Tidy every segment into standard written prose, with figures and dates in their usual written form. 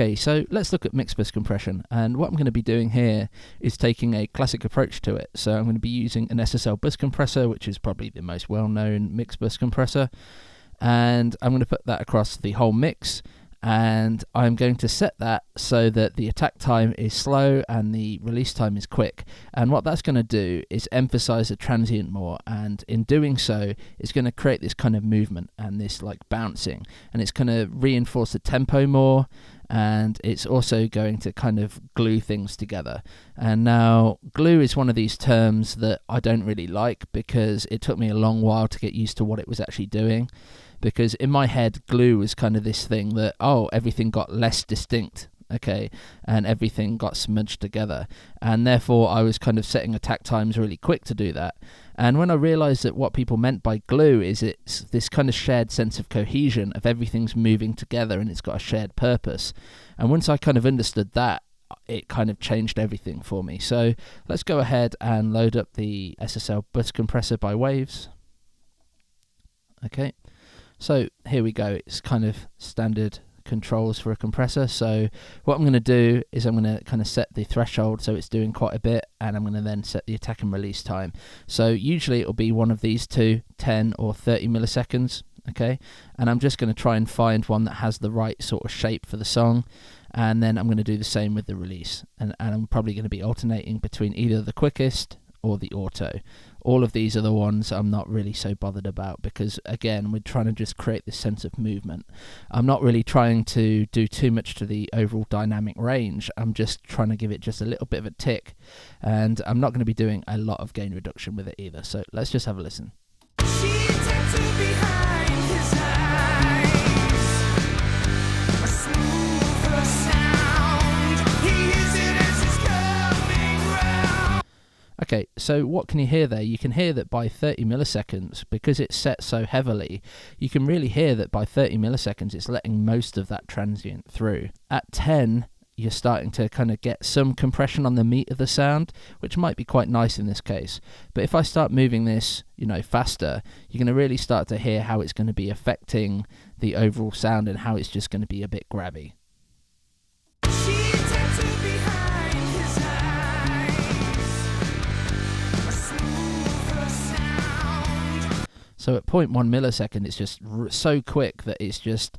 Okay, so let's look at mix bus compression, and what I'm going to be doing here is taking a classic approach to it. So I'm going to be using an SSL bus compressor, which is probably the most well-known mix bus compressor, and I'm going to put that across the whole mix, and I'm going to set that so that the attack time is slow and the release time is quick. And what that's going to do is emphasize the transient more, and in doing so it's going to create this kind of movement and this like bouncing, and it's going to reinforce the tempo more, and it's also going to kind of glue things together. And now glue is one of these terms that I don't really like, because it took me a long while to get used to what it was actually doing. Because in my head, glue was kind of this thing that, everything got less distinct, okay, and everything got smudged together. And therefore, I was kind of setting attack times really quick to do that. And when I realized that what people meant by glue is it's this kind of shared sense of cohesion, of everything's moving together and it's got a shared purpose. And once I kind of understood that, it kind of changed everything for me. So let's go ahead and load up the SSL bus compressor by Waves. Okay. So here we go, it's kind of standard controls for a compressor. So what I'm going to do is I'm going to kind of set the threshold so it's doing quite a bit, and I'm going to then set the attack and release time. So usually it'll be one of these two, 10 or 30 milliseconds, okay? And I'm just going to try and find one that has the right sort of shape for the song, and then I'm going to do the same with the release. And I'm probably going to be alternating between either the quickest or the auto. All of these are the ones I'm not really so bothered about, because again, we're trying to just create this sense of movement. I'm not really trying to do too much to the overall dynamic range. I'm just trying to give it just a little bit of a tick, and I'm not going to be doing a lot of gain reduction with it either. So let's just have a listen. Okay, so what can you hear there? You can hear that by 30 milliseconds, because it's set so heavily, you can really hear that by 30 milliseconds it's letting most of that transient through. At 10, you're starting to kind of get some compression on the meat of the sound, which might be quite nice in this case. But if I start moving this, faster, you're going to really start to hear how it's going to be affecting the overall sound and how it's just going to be a bit grabby. So at 0.1 millisecond, it's just so quick that it's just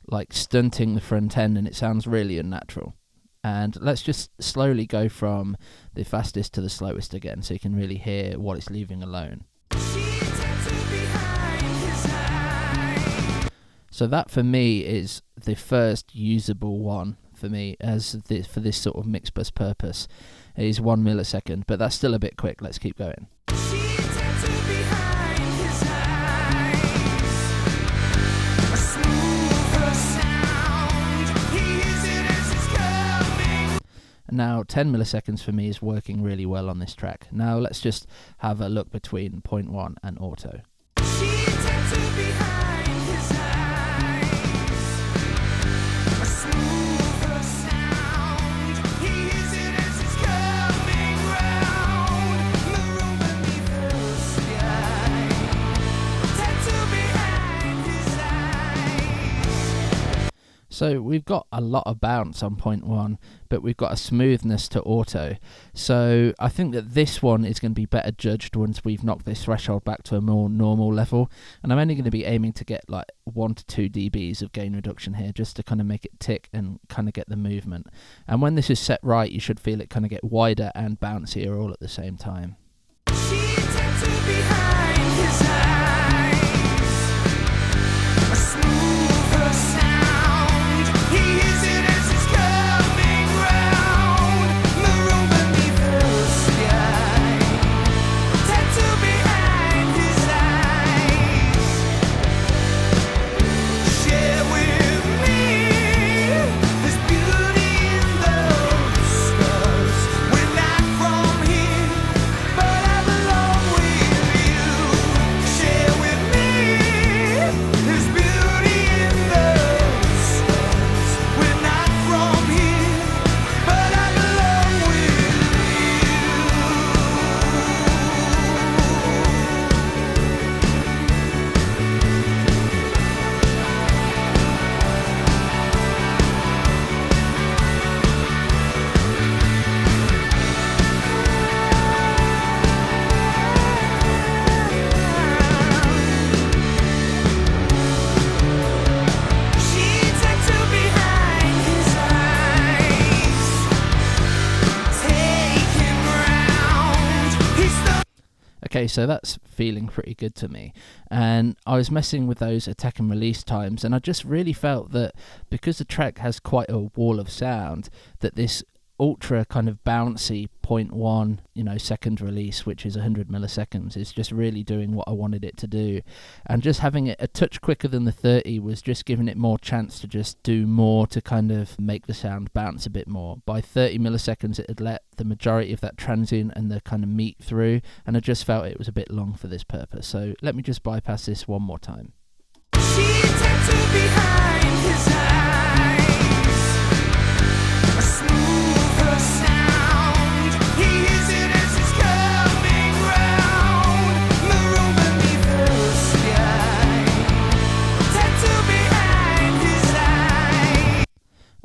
like stunting the front end, and it sounds really unnatural. And let's just slowly go from the fastest to the slowest again, so you can really hear what it's leaving alone. So that for me is the first usable one for me for this sort of mix bus purpose. It is 1 millisecond, but that's still a bit quick. Let's keep going. Now 10 milliseconds for me is working really well on this track. Now let's just have a look between 0.1 and auto. So we've got a lot of bounce on 0.1, but we've got a smoothness to auto. So I think that this one is going to be better judged once we've knocked this threshold back to a more normal level. And I'm only going to be aiming to get like 1 to 2 dBs of gain reduction here, just to kind of make it tick and kind of get the movement. And when this is set right, you should feel it kind of get wider and bouncier all at the same time. Okay, so that's feeling pretty good to me. And I was messing with those attack and release times, and I just really felt that because the track has quite a wall of sound, that this ultra kind of bouncy 0.1 second release, which is 100 milliseconds, is just really doing what I wanted it to do. And just having it a touch quicker than the 30 was just giving it more chance to just do more to kind of make the sound bounce a bit more. By 30 milliseconds it had let the majority of that transient and the kind of meat through, and I just felt it was a bit long for this purpose. So let me just bypass this one more time. She tattooed behind his eyes, a smoother sound. He hears it as it's coming round, maroon beneath the sky, tattooed behind his eyes.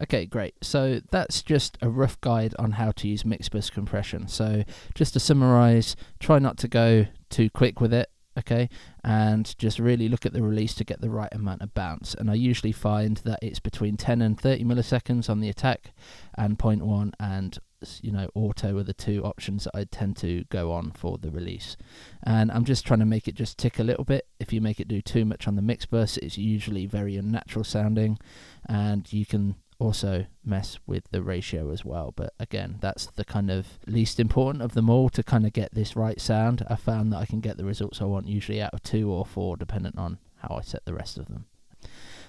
Okay, great. So that's just a rough guide on how to use mix bus compression. So just to summarize, try not to go too quick with it. Okay, and just really look at the release to get the right amount of bounce. And I usually find that it's between 10 and 30 milliseconds on the attack, and 0.1 and auto are the two options that I tend to go on for the release. And I'm just trying to make it just tick a little bit. If you make it do too much on the mix bus, it's usually very unnatural sounding, and you can also mess with the ratio as well. But again, that's the kind of least important of them all to kind of get this right sound. I found that I can get the results I want usually out of 2 or 4, depending on how I set the rest of them.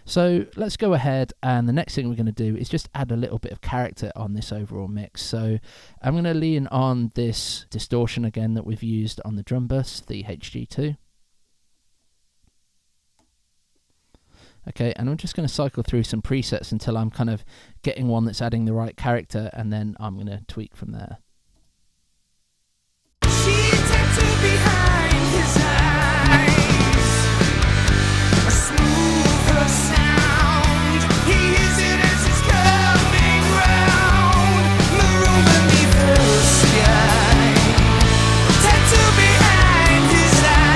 So let's go ahead, and the next thing we're going to do is just add a little bit of character on this overall mix. So I'm going to lean on this distortion again that we've used on the drum bus, the HG2. Okay, and I'm just going to cycle through some presets until I'm kind of getting one that's adding the right character, and then I'm going to tweak from there. She tattooed behind his eyes, a smoother sound. He hears it as it's coming round, maroon beneath the sky, tattooed behind his eyes.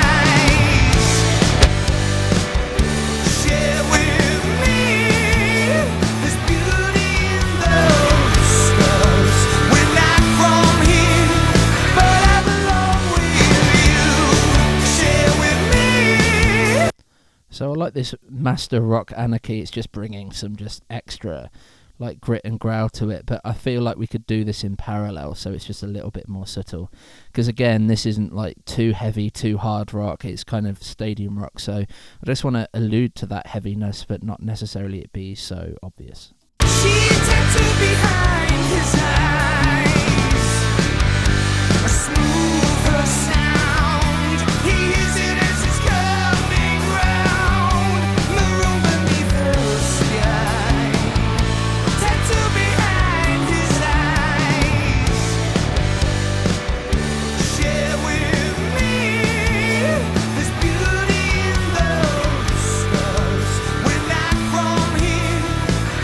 Share with me, there's beauty in those stars. We're not from here, but I belong with you. Share with me. So I like this master rock anarchy. It's just bringing some just extra like grit and growl to it, but I feel like we could do this in parallel, so it's just a little bit more subtle, because again, this isn't like too heavy, too hard rock. It's kind of stadium rock, so I just want to allude to that heaviness, but not necessarily it be so obvious. She tattooed behind his eyes, a smoother sound. He hears it as it's coming round, maroon beneath the sky, tattooed behind his eyes. Share with me, there's beauty in those stars. We're not from here,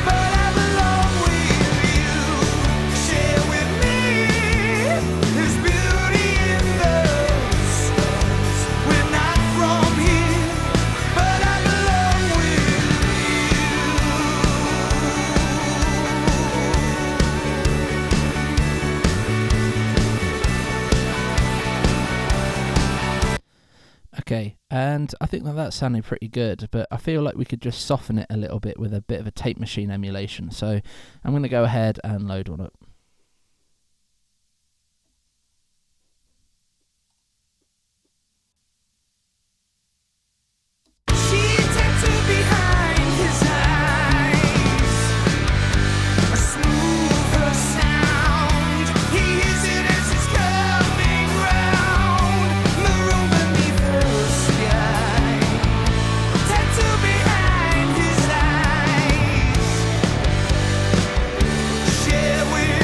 but I belong with you. Share with me, there's beauty in those stars. We're not from here, but I belong with you. Okay, and I think that sounded pretty good, but I feel like we could just soften it a little bit with a bit of a tape machine emulation. So I'm going to go ahead and load one up. She tattooed behind his eyes, a smoother sound. He hears it as it's coming round, maroon beneath the sky, tattooed behind his eyes. Share with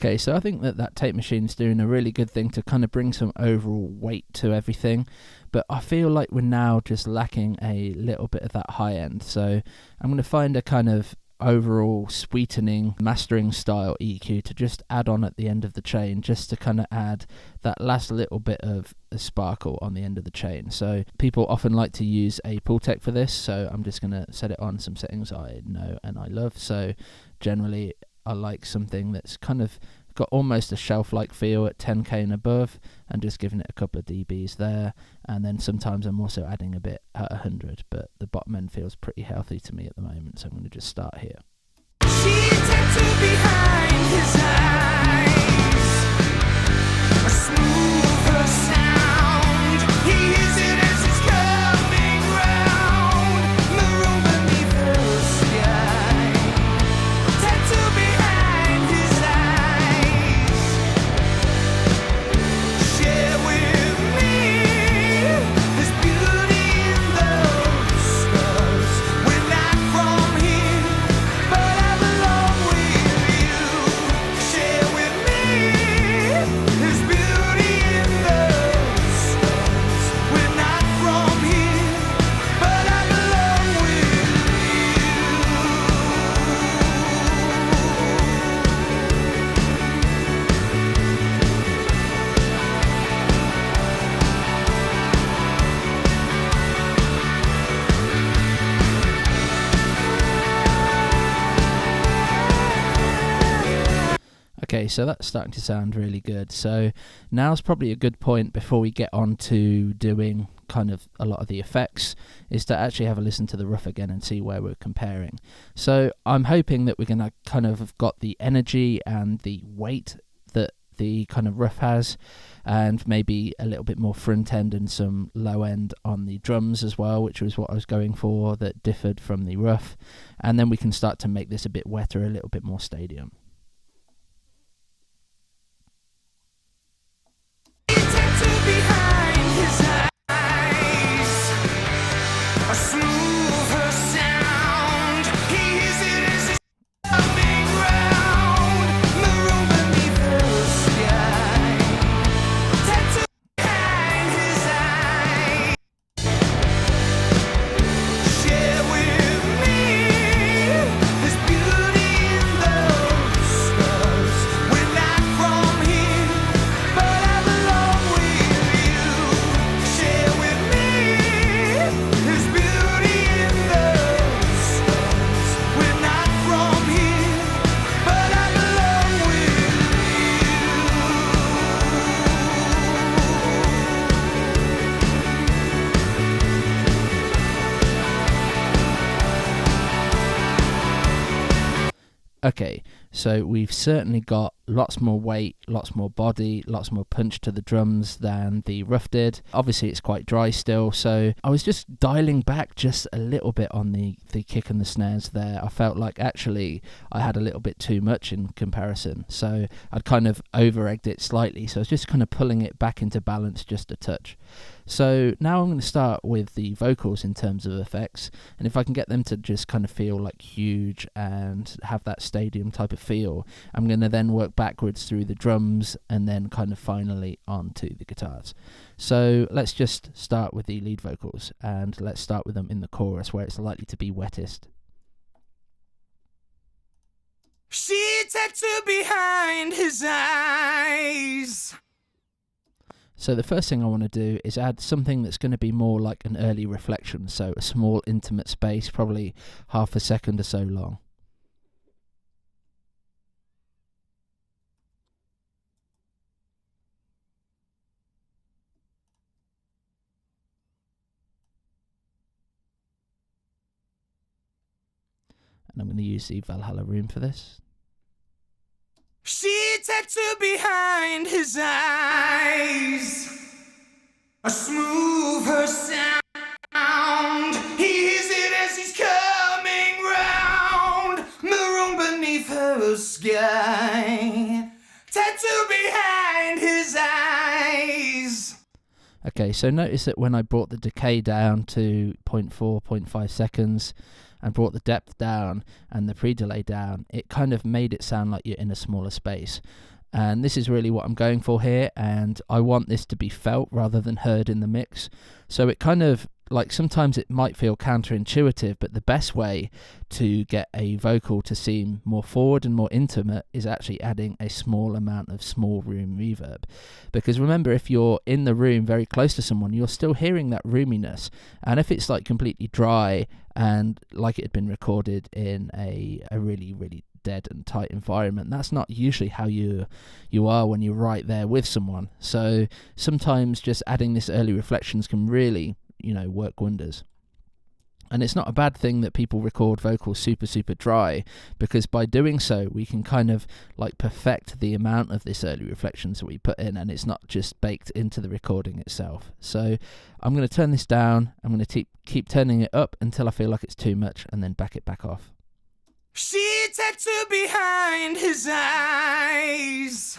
Okay, so I think that tape machine's doing a really good thing to kind of bring some overall weight to everything, but I feel like we're now just lacking a little bit of that high end. So I'm going to find a kind of overall sweetening mastering style EQ to just add on at the end of the chain, just to kind of add that last little bit of a sparkle on the end of the chain. So people often like to use a pull tech for this, so I'm just going to set it on some settings I know and I love. So generally I like something that's kind of got almost a shelf-like feel at 10k and above, and just giving it a couple of dBs there. And then sometimes I'm also adding a bit at 100, but the bottom end feels pretty healthy to me at the moment, so I'm going to just start here. She tattooed behind his eyes, a smoother sound. He hears it as it's coming round, maroon beneath the sky. Tattooed behind his eyes. Share with me this beauty in those scars. We're not from here, but I belong with you. Share with me this beauty in those scars. We're not from here, but I belong with you. Okay, so that's starting to sound really good. So now's probably a good point before we get on to doing kind of a lot of the effects, is to actually have a listen to the rough again and see where we're comparing. So I'm hoping that we're going to kind of have got the energy and the weight that the kind of rough has, and maybe a little bit more front end and some low end on the drums as well, which was what I was going for, that differed from the rough. And then we can start to make this a bit wetter, a little bit more stadium. Tattooed behind his eyes, a smoother sound. He hears it as it's coming round, maroon beneath the sky. Tattooed behind his eyes. Share with me this beauty in those scars. We're not from here, but I belong with you. Share with me this beauty in those scars. We're not from here, but I belong with you. Okay, so we've certainly got lots more weight, lots more body, lots more punch to the drums than the rough did. Obviously it's quite dry still, so I was just dialing back just a little bit on the kick and the snares there. I felt like actually I had a little bit too much in comparison, so I'd kind of over-egged it slightly, so I was just kind of pulling it back into balance just a touch. So now I'm going to start with the vocals in terms of effects, and if I can get them to just kind of feel like huge and have that stadium type of feel, I'm going to then work backwards through the drums and then kind of finally onto the guitars. So let's just start with the lead vocals, and let's start with them in the chorus where it's likely to be wettest. She tattooed behind his eyes. So the first thing I want to do is add something that's going to be more like an early reflection, so a small intimate space, probably half a second or so long. And I'm going to use the Valhalla Room for this. She tattooed behind his eyes, a smoother sound. He hears it as he's coming round, maroon beneath her sky. Tattooed behind his eyes. Okay, so notice that when I brought the decay down to 0.4, 0.5 seconds and brought the depth down and the pre-delay down, it kind of made it sound like you're in a smaller space. And this is really what I'm going for here, and I want this to be felt rather than heard in the mix. So it kind of, like, sometimes it might feel counterintuitive, but the best way to get a vocal to seem more forward and more intimate is actually adding a small amount of small room reverb. Because remember, if you're in the room very close to someone, you're still hearing that roominess. And if it's like completely dry and like it had been recorded in a really, really dead and tight environment, that's not usually how you are when you're right there with someone. So sometimes just adding this early reflections can really, work wonders. And it's not a bad thing that people record vocals super, super dry, because by doing so, we can kind of like perfect the amount of this early reflections that we put in, and it's not just baked into the recording itself. So I'm going to turn this down. I'm going to keep turning it up until I feel like it's too much, and then back it back off. She tattooed behind his eyes,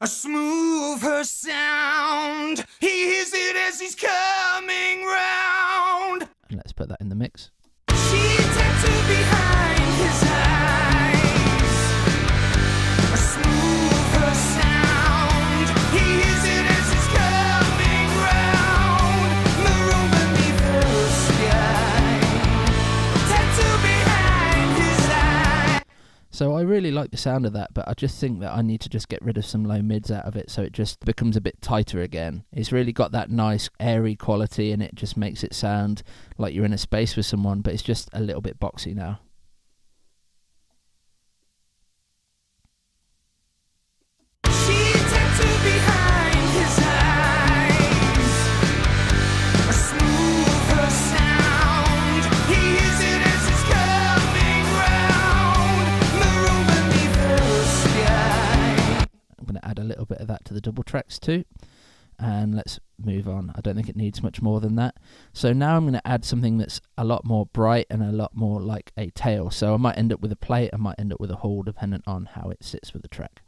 a smooth her sound. He hears it as he's coming round. And let's put that in the mix. She tattooed behind his eyes, a smooth her sound. He hears it as he's coming round. Maroon beneath the sky, tattooed behind his eyes. So I really like the sound of that, but I just think that I need to just get rid of some low mids out of it so it just becomes a bit tighter again. It's really got that nice airy quality, and it just makes it sound like you're in a space with someone, but it's just a little bit boxy now. She tattooed behind his eyes, a smooth her sound. He hears it as he's coming round. Maroon beneath the sky. I'm going to add a little bit of that to the double tracks too. And let's move on. I don't think it needs much more than that. So now I'm going to add something that's a lot more bright and a lot more like a tail. So I might end up with a plate, I might end up with a hall, dependent on how it sits with the track.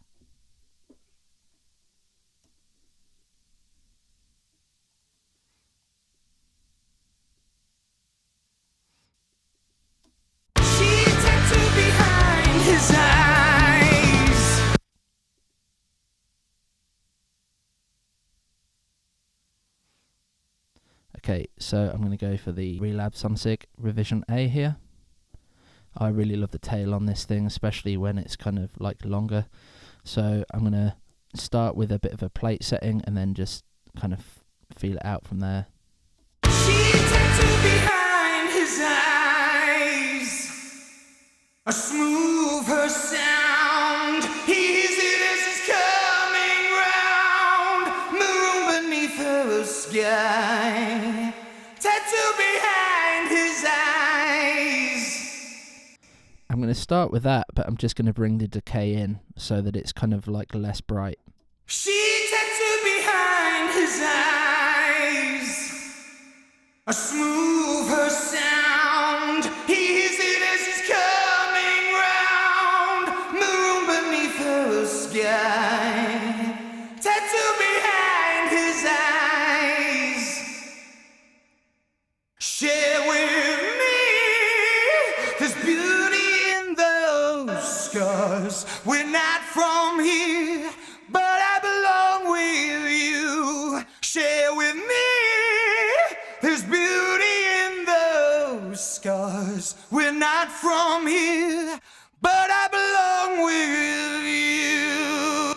She tattooed behind his eyes. Okay, so I'm going to go for the Relab Sonsig Revision A here. I really love the tail on this thing, especially when it's kind of like longer. So I'm going to start with a bit of a plate setting and then just kind of feel it out from there. She tattooed behind his eyes, a smooth her sound. He hears it as he's coming round. Maroon beneath her sky, tattooed behind his eyes. I'm going to start with that, but I'm just going to bring the decay in so that it's kind of like less bright. She tattooed behind his eyes, a smooth her sound. He hears it as he's coming round. Maroon beneath her sky, tattooed behind his eyes. Share with me, there's beauty in those scars. We're not from here, but I belong with you. Share with me, there's beauty in those scars. We're not from here, but I belong with you.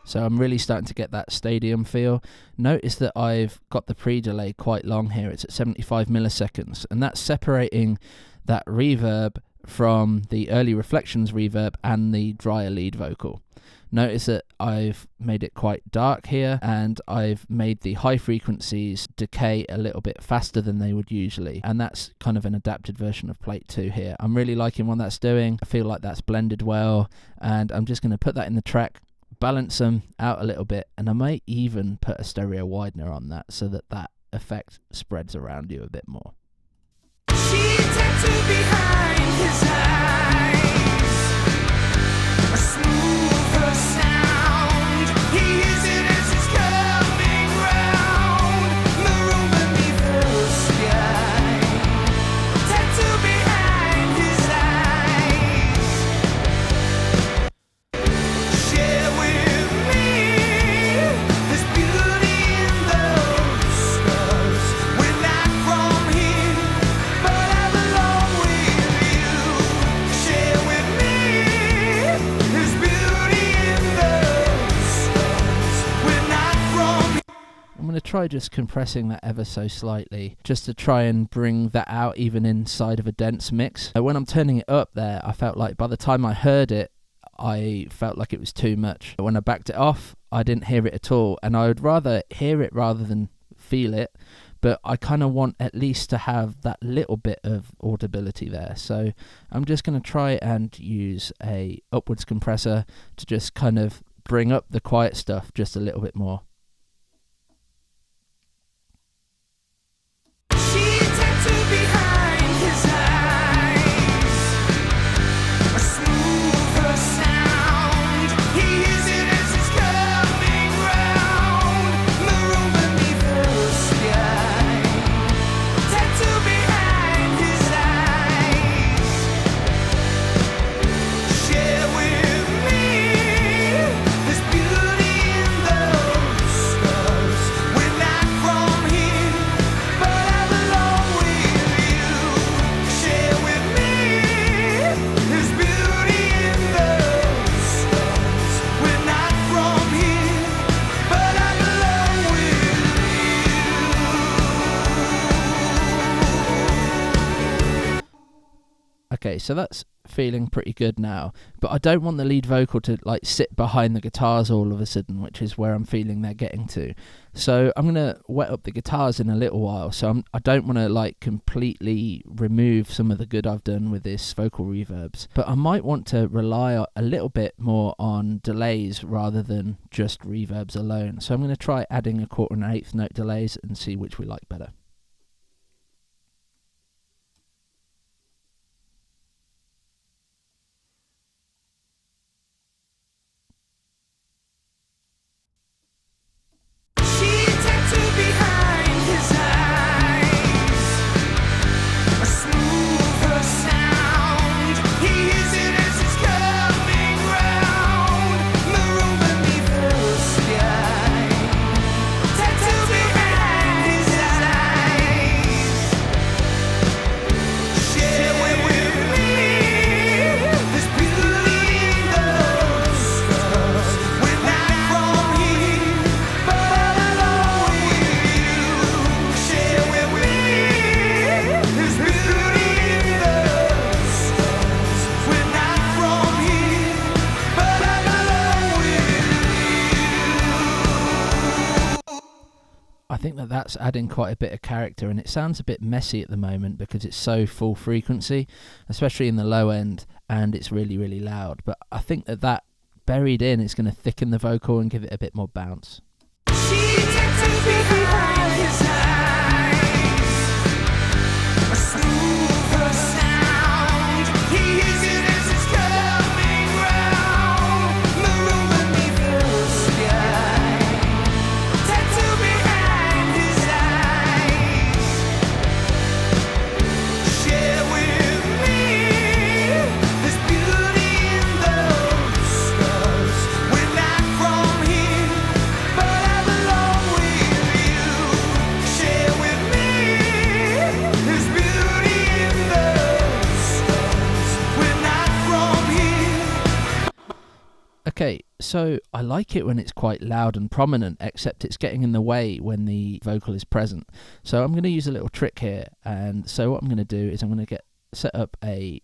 So I'm really starting to get that stadium feel. Notice that I've got the pre-delay quite long here. It's at 75 milliseconds, and that's separating that reverb from the early reflections reverb and the drier lead vocal. Notice that I've made it quite dark here, and I've made the high frequencies decay a little bit faster than they would usually, and that's kind of an adapted version of plate 2 here. I'm really liking what that's doing. I feel like that's blended well, and I'm just going to put that in the track, balance them out a little bit, and I might even put a stereo widener on that so that that effect spreads around you a bit more. She tattooed behind his eyes, a smooth her sound. He hears it as he's coming round. Maroon beneath the sky, tattooed behind his eyes. Share try just compressing that ever so slightly, just to try and bring that out even inside of a dense mix. When I'm turning it up there, I felt like by the time I heard it, I felt like it was too much. When I backed it off, I didn't hear it at all, and I would rather hear it rather than feel it, but I kind of want at least to have that little bit of audibility there. So I'm just going to try and use a upwards compressor to just kind of bring up the quiet stuff just a little bit more. She tattooed behind his eyes a smoother sound. He hears it as it's coming round. Maroon beneath the sky. Tattooed behind his eyes. Share with me this beauty in those stars. We're not from here, but I belong with you. Share with me this beauty in those stars. We're not from here, but I belong with you. Okay, so that's feeling pretty good now, but I don't want the lead vocal to like sit behind the guitars all of a sudden, which is where I'm feeling they're getting to. So I'm going to wet up the guitars in a little while, so I don't want to like completely remove some of the good I've done with this vocal reverbs, but I might want to rely a little bit more on delays rather than just reverbs alone. So I'm going to try adding a quarter and an eighth note delays and see which we like better. She tattooed behind his eyes a smoother sound. He hears it as it's coming round. Maroon beneath the sky. Tattooed behind his eyes. Share with me this beauty in those stars. We're not from here, but I belong with you. Share with me this beauty in those stars. We're not from here, but I belong with you. I think that's adding quite a bit of character, and it sounds a bit messy at the moment because it's so full frequency, especially in the low end, and it's really, really loud. But I think that buried in is going to thicken the vocal and give it a bit more bounce. She tattooed behind his eyes a smoother sound. He hears it as it's coming round. Maroon beneath the sky. Tattooed behind his eyes. Share with me this beauty in those stars. We're not from here, but I belong with you. Share with me this beauty in those stars. We're not from here. Okay, so I like it when it's quite loud and prominent, except it's getting in the way when the vocal is present. So I'm going to use a little trick here, and so what I'm going to do is I'm going to set up a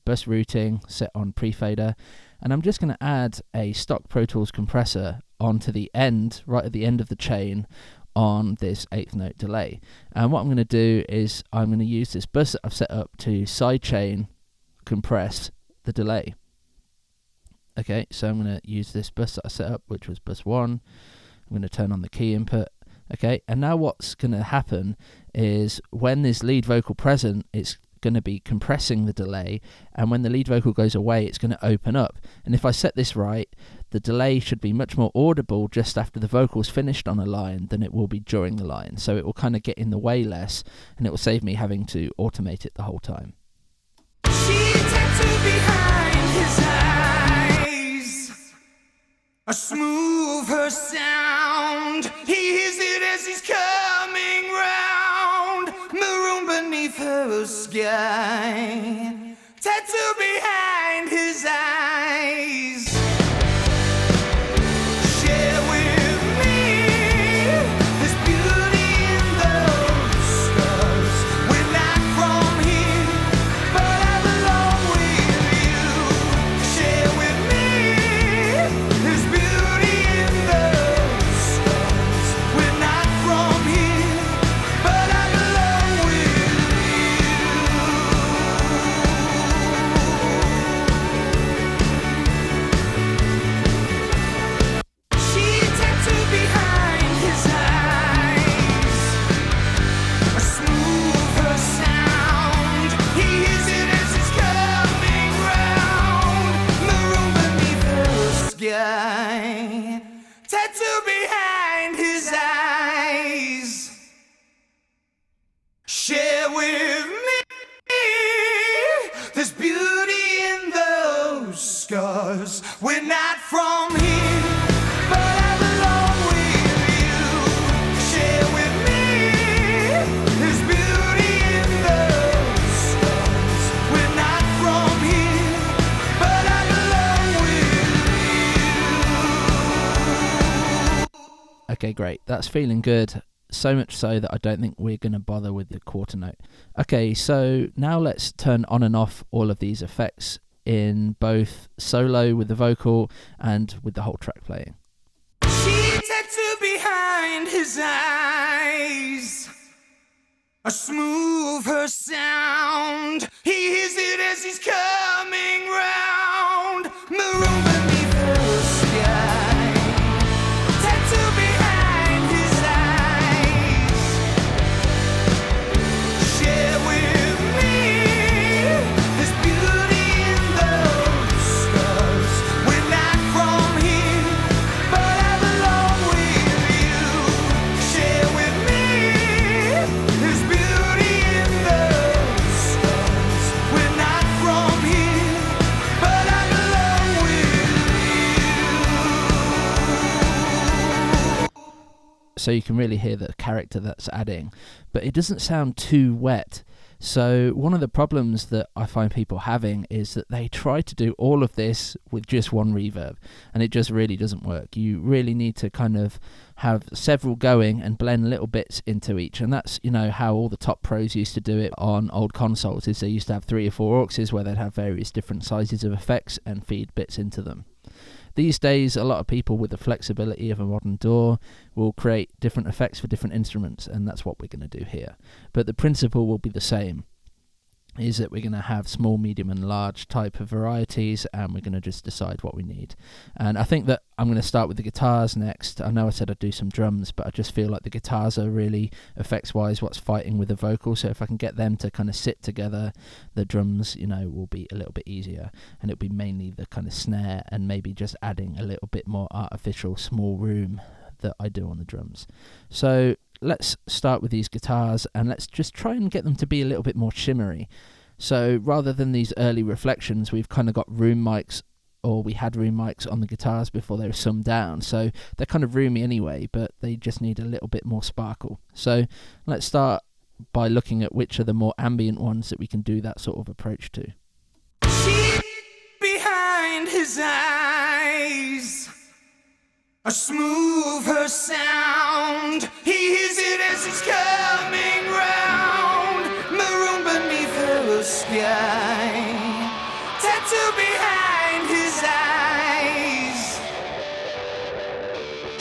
bus routing set on pre-fader, and I'm just going to add a stock Pro Tools compressor onto the end, right at the end of the chain, on this eighth note delay. And what I'm going to do is I'm going to use this bus that I've set up to sidechain compress the delay. Okay, so I'm going to use this bus that I set up, which was bus 1. I'm going to turn on the key input. Okay, and now what's going to happen is when there's lead vocal present, it's going to be compressing the delay, and when the lead vocal goes away, it's going to open up. And if I set this right, the delay should be much more audible just after the vocal's finished on a line than it will be during the line. So it will kind of get in the way less, and it will save me having to automate it the whole time. She tattooed behind his eyes a smoother sound. He hears it as he's coming round. Maroon beneath her sky. Tattooed behind his eyes. Share with me this beauty There's beauty in those scars. We're not from here, but I belong with you. Share with me. There's beauty in those scars. We're not from here, but I belong with you. Okay, great. That's feeling good. So much so that I don't think we're going to bother with the quarter note. Okay, so now let's turn on and off all of these effects in both solo with the vocal and with the whole track playing. She tattooed behind his eyes. I smooth her sound. He hears it as he's coming round. Maroon beneath the sky. Tattooed behind his eyes. Share with me. There's beauty in those scars. We're not from here, but I belong with you. Share with me. There's beauty in those scars. We're not from here, but I belong with you. So you can really hear the character that's adding, but it doesn't sound too wet. So one of the problems that I find people having is that they try to do all of this with just one reverb, and it just really doesn't work. You really need to kind of have several going and blend little bits into each, and that's, you know, how all the top pros used to do it on old consoles. Is they used to have 3 or 4 auxes where they'd have various different sizes of effects and feed bits into them. These days, a lot of people with the flexibility of a modern DAW will create different effects for different instruments, and that's what we're going to do here. But the principle will be the same, is that we're going to have small, medium and large type of varieties, and we're going to just decide what we need. And I think that I'm going to start with the guitars next. I know I said I'd do some drums, but I just feel like the guitars are really, effects-wise, what's fighting with the vocal. So if I can get them to kind of sit together, the drums, you know, will be a little bit easier. And it'll be mainly the kind of snare and maybe just adding a little bit more artificial small room that I do on the drums. So let's start with these guitars, and let's just try and get them to be a little bit more shimmery. So rather than these early reflections, we've kind of got room mics, or we had room mics on the guitars before they were summed down. So they're kind of roomy anyway, but they just need a little bit more sparkle. So let's start by looking at which are the more ambient ones that we can do that sort of approach to. She behind his eyes. I smooth her sound. He hears it as he's coming round. Maroon beneath her sky. Tattoo behind his eyes.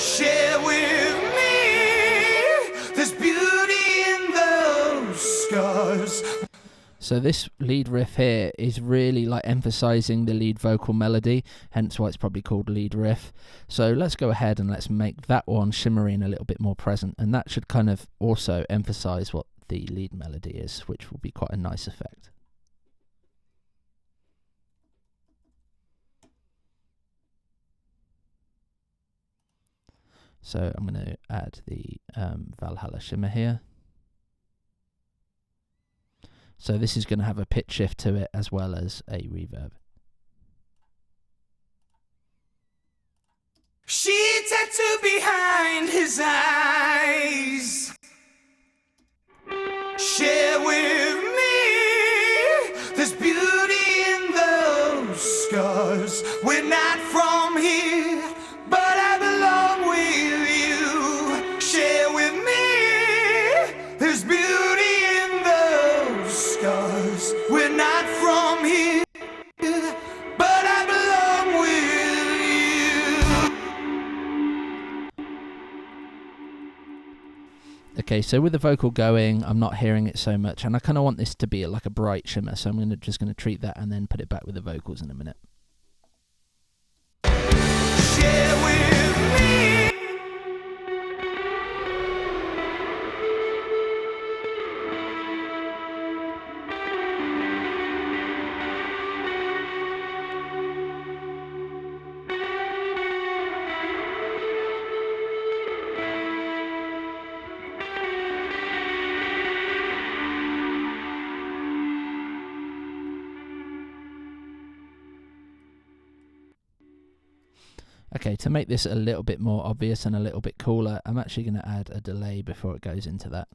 Share with me. There's beauty in those scars. So this lead riff here is really like emphasizing the lead vocal melody, hence why it's probably called lead riff. So let's go ahead and let's make that one shimmery and a little bit more present, and that should kind of also emphasize what the lead melody is, which will be quite a nice effect. So I'm going to add the Valhalla shimmer here. So this is going to have a pitch shift to it as well as a reverb. She tattooed behind his eyes. Share with me. There's beauty in those scars. We're not from here, but I belong with you. Share with me. There's beauty in those scars. We're not from here, but I belong with you. Okay, so with the vocal going, I'm not hearing it so much, and I kind of want this to be like a bright shimmer, so I'm just going to treat that and then put it back with the vocals in a minute. Share with me. Okay, to make this a little bit more obvious and a little bit cooler, I'm actually going to add a delay before it goes into that.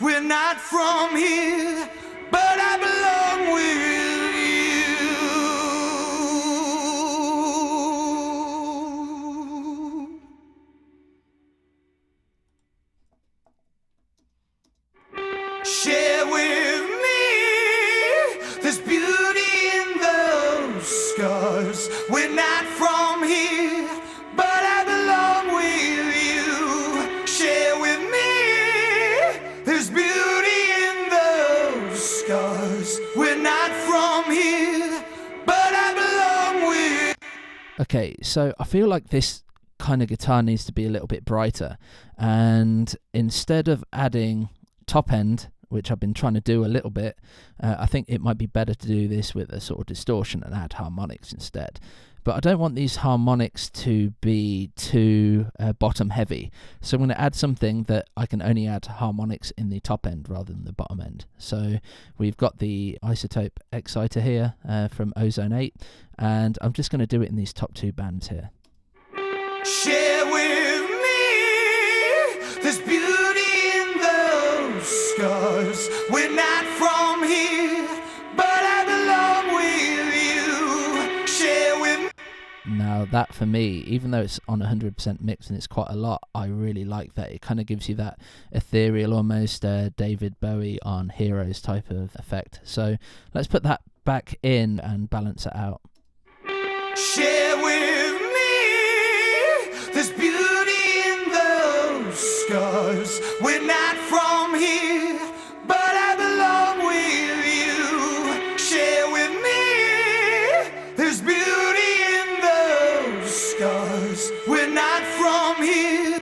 We're not from here, but I belong with you. Share with me, there's beauty in those scars. We're not from here, but I belong with you. Share with me, there's beauty in those scars. We're not from here, but I belong with. Okay, so I feel like this kind of guitar needs to be a little bit brighter, and instead of adding top end, which I've been trying to do a little bit, I think it might be better to do this with a sort of distortion and add harmonics instead. But I don't want these harmonics to be too bottom heavy, so I'm going to add something that I can only add harmonics in the top end rather than the bottom end. So we've got the isotope exciter here from Ozone 8, and I'm just going to do it in these top two bands here. Share with me, there's beauty in those scars. We're not from here, but I belong with you. Share with me. Now that for me, even though it's on 100% mix and it's quite a lot, I really like that. It kind of gives you that ethereal, almost David Bowie on Heroes type of effect. So let's put that back in and balance it out. Share with me, there's beauty in those scars. We're not from here, but I belong with you. Share with me, there's beauty in those scars. We're not from here.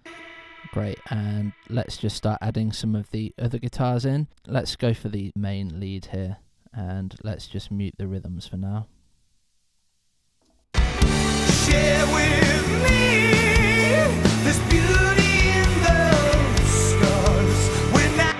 Great, and let's just start adding some of the other guitars in. Let's go for the main lead here, and let's just mute the rhythms for now. Share with me, there's beauty in those scars. We're not.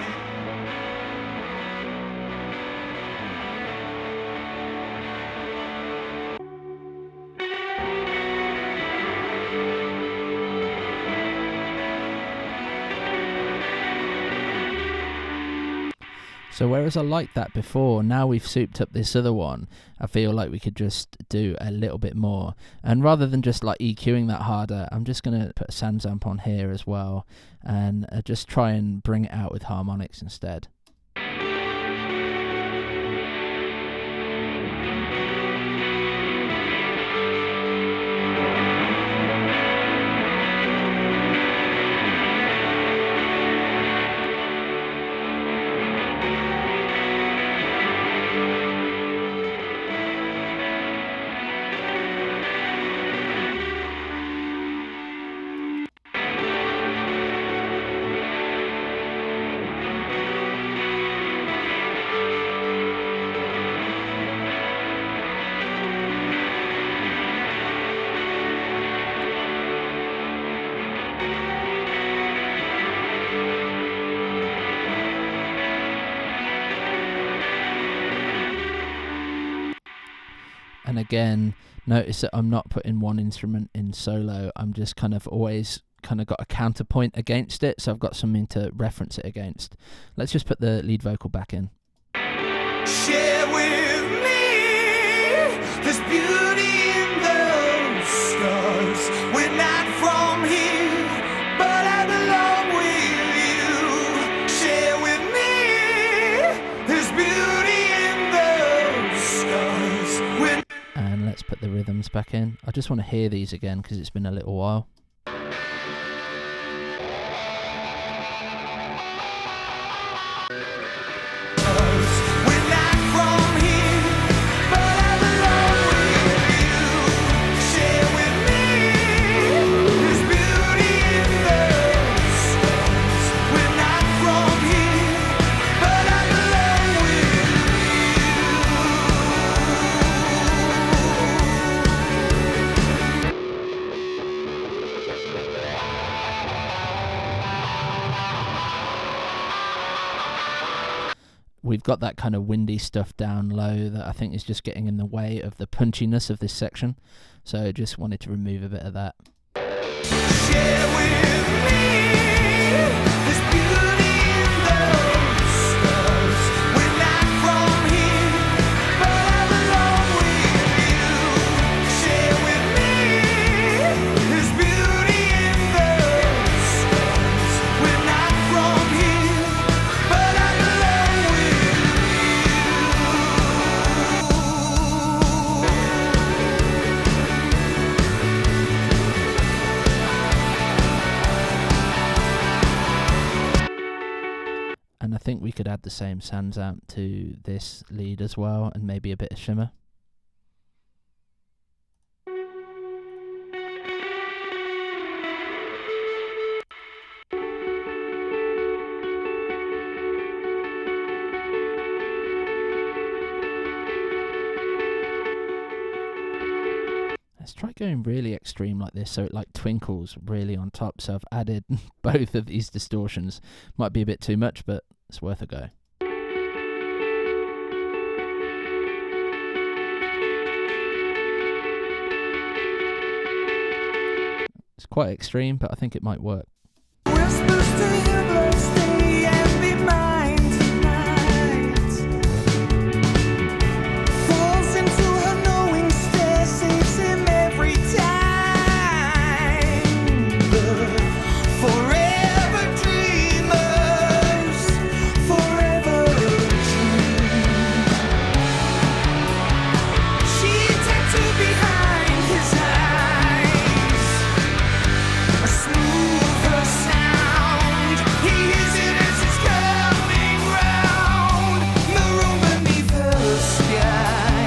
So whereas I liked that before, now we've souped up this other one, I feel like we could just do a little bit more. And rather than just like EQing that harder, I'm just going to put a sand amp on here as well, and just try and bring it out with harmonics instead. And again, notice that I'm not putting one instrument in solo. I'm just kind of always kind of got a counterpoint against it, so I've got something to reference it against. Let's just put the lead vocal back in. Share with me, there's beauty in those scars. We're not from here, but I belong with you. Share with me, there's beauty in those scars. And let's put put the rhythms back in. I just want to hear these again because it's been a little while. We've got that kind of windy stuff down low that I think is just getting in the way of the punchiness of this section. So I just wanted to remove a bit of that. Share with me this beauty in those stars. We're not from here, but I belong with you. Share with me this beauty in those stars. We're not from here, but I belong with you. And I think we could add the same sans amp to this lead as well, and maybe a bit of shimmer. Let's try going really extreme like this, so it like twinkles really on top. So I've added both of these distortions. Might be a bit too much, but it's worth a go. It's quite extreme, but I think it might work. We're supposed to have love, stay and be mine tonight. Falls into her knowing stare, saves him every time. The forever dreamers, forever dream. She tattooed behind his eyes a smoother sound. He hears it as it's coming round. Maroon beneath the sky,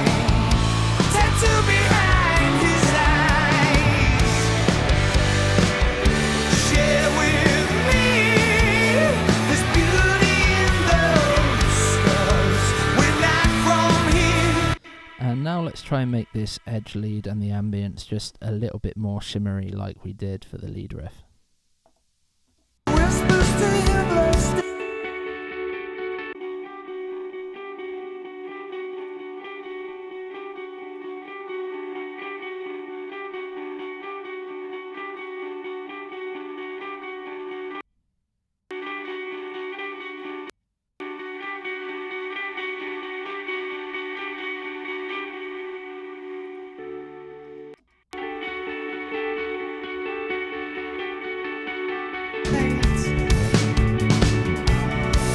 tattoo behind his eyes. Share with me this beauty in those stars. We're not from here. And now let's try and make this edge lead and the ambience just a little bit more shimmery like we did for the lead riff. We're supposed to have love, stay.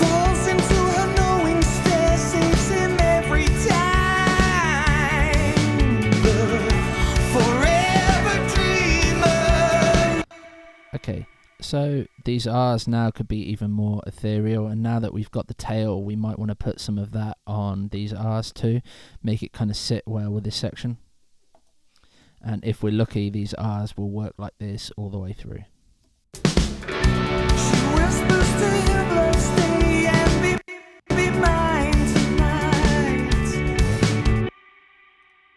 Falls into her knowing stare, saves him every time. The forever dreamer. Okay, so these R's now could be even more ethereal, and now that we've got the tail, we might want to put some of that on these R's too, make it kind of sit well with this section. And if we're lucky, these R's will work like this all the way through. She whispers to him, love, stay and be mine tonight.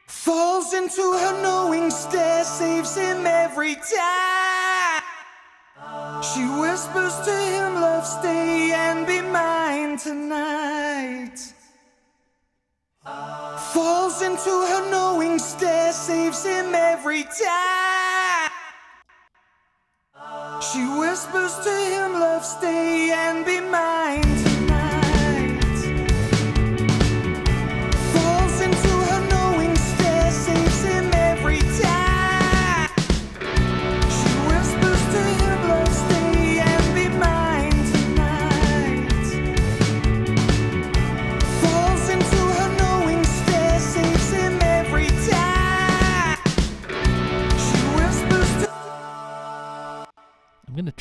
Falls into her knowing stare, saves him every time. She whispers to him, love, stay and be mine tonight. Falls into her knowing stare, saves him every time. She whispers to him, love, stay and be mine tonight. Falls into her knowing stare, saves him every time. She whispers to him, love, stay and be mine tonight. Falls into her knowing stare, saves him every time.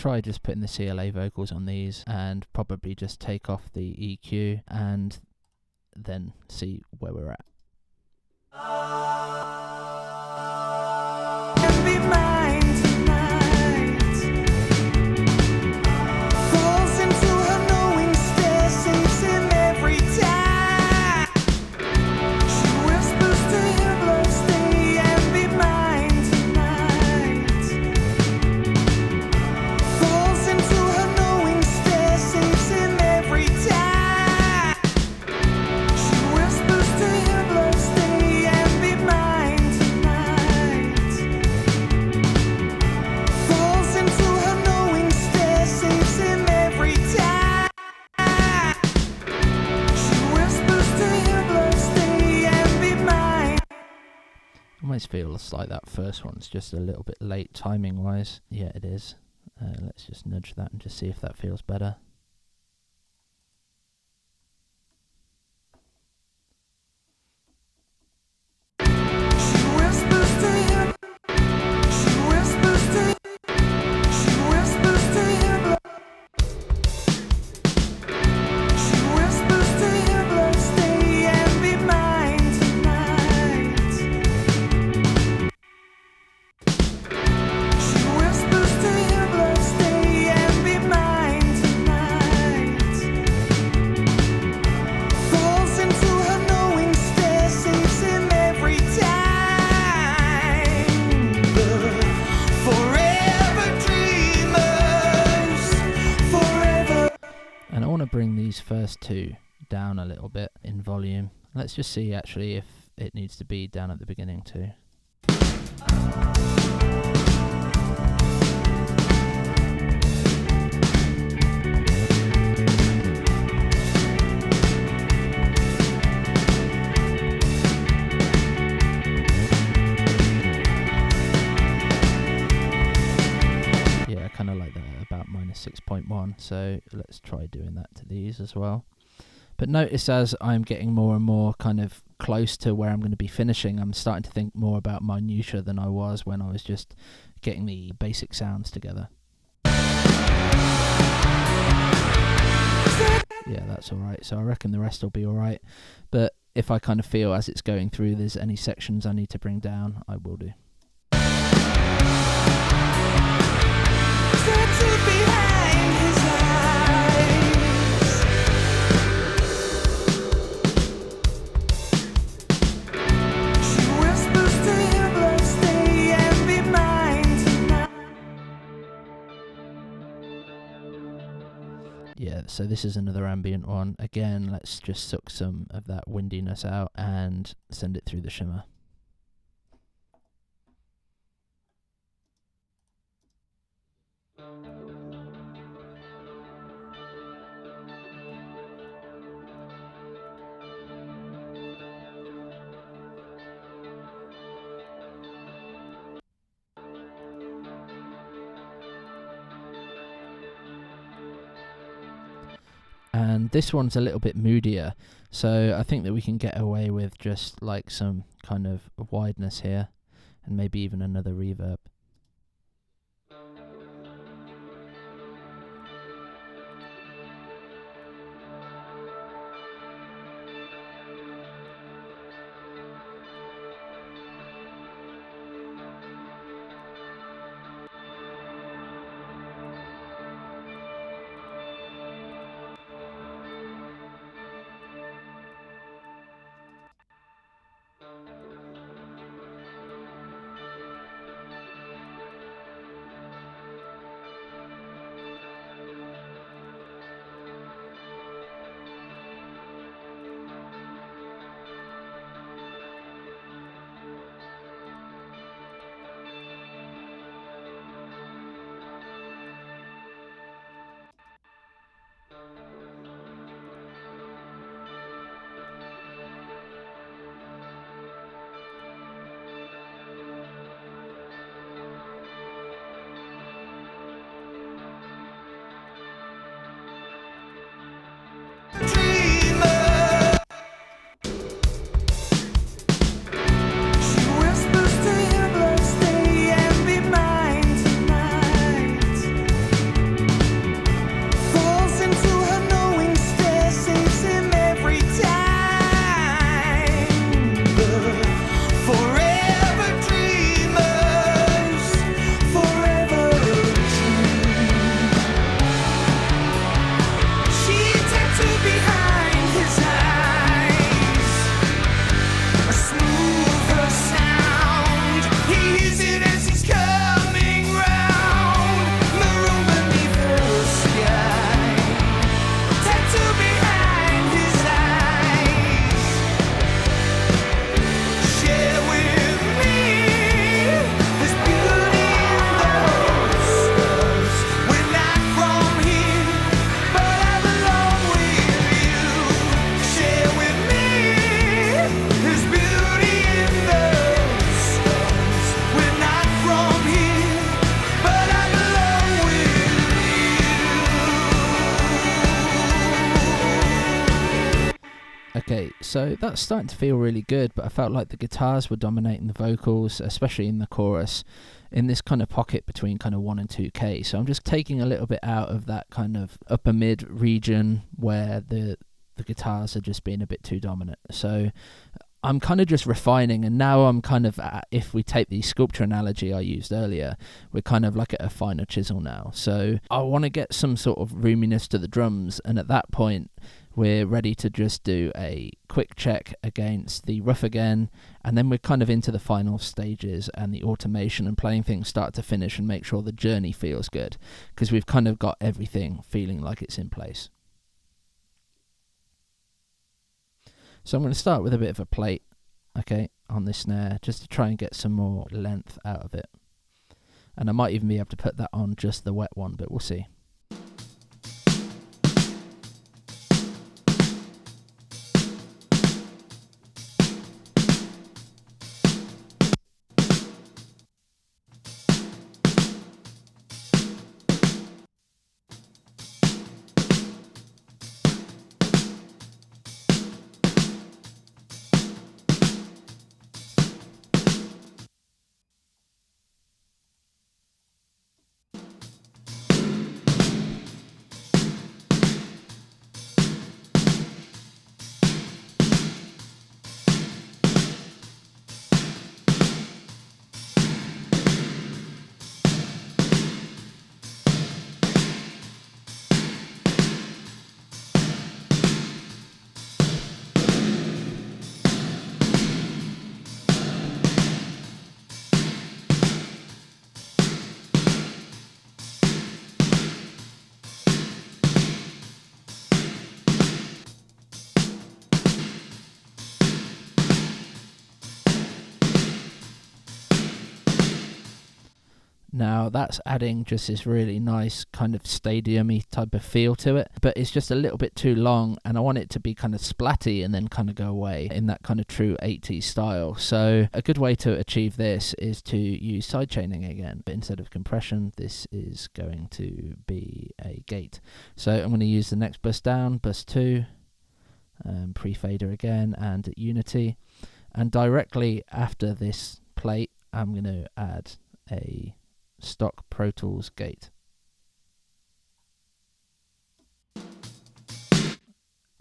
try just putting the CLA vocals on these and probably just take off the EQ and then see where we're at. Can be mine tonight. Falls into her knowing stare, sinks in every time. She whispers to him, love, stay and be mine tonight. Falls into her knowing stare, sinks in every time. She whispers to him, love, stay and be mine tonight. Falls into her knowing stare, sinks in every time. She whispers to him, love, stay and be mine. Almost feels like that first one's just a little bit late timing wise. Yeah, it is. Let's just nudge that and just see if that feels better. She whispers to him. She whispers to. She whispers to him. She whispers to him, love, stay and be mine tonight. She whispers to him, love, stay and be mine tonight. Falls into her knowing stare, sinks in every time. The forever dreamers, forever. And I want to bring these first two down a little bit in volume. Let's just see actually if it needs to be down at the beginning too. Yeah, I kind of like that at about -6.1, so let's try doing that to these as well. But notice as I'm getting more and more kind of close to where I'm going to be finishing, I'm starting to think more about minutia than I was when I was just getting the basic sounds together. Yeah, that's alright. So I reckon the rest will be alright. But if I kind of feel as it's going through there's any sections I need to bring down, I will do. Tattooed behind his eyes. She whispers to him, love, stay and be mine tonight. Yeah, so this is another ambient one. Again, let's just suck some of that windiness out and send it through the shimmer. And this one's a little bit moodier, so I think that we can get away with just like some kind of wideness here and maybe even another reverb. So that's starting to feel really good, but I felt like the guitars were dominating the vocals, especially in the chorus, in this kind of pocket between kind of 1 and 2K. So I'm just taking a little bit out of that kind of upper mid region where the guitars are just being a bit too dominant. So I'm kind of just refining, and now I'm kind of at, if we take the sculpture analogy I used earlier, we're kind of like at a finer chisel now. So I want to get some sort of roominess to the drums, and at that point we're ready to just do a quick check against the rough again, and then we're kind of into the final stages and the automation and playing things start to finish and make sure the journey feels good, because we've kind of got everything feeling like it's in place. So I'm going to start with a bit of a plate, okay, on this snare, just to try and get some more length out of it. And I might even be able to put that on just the wet one, but we'll see. Now that's adding just this really nice kind of stadium-y type of feel to it, but it's just a little bit too long, and I want it to be kind of splatty and then kind of go away in that kind of true 80s style. So a good way to achieve this is to use sidechaining again, but instead of compression, this is going to be a gate. So I'm going to use the next bus down, bus 2, pre-fader again, and unity, and directly after this plate I'm going to add a stock Pro Tools gate.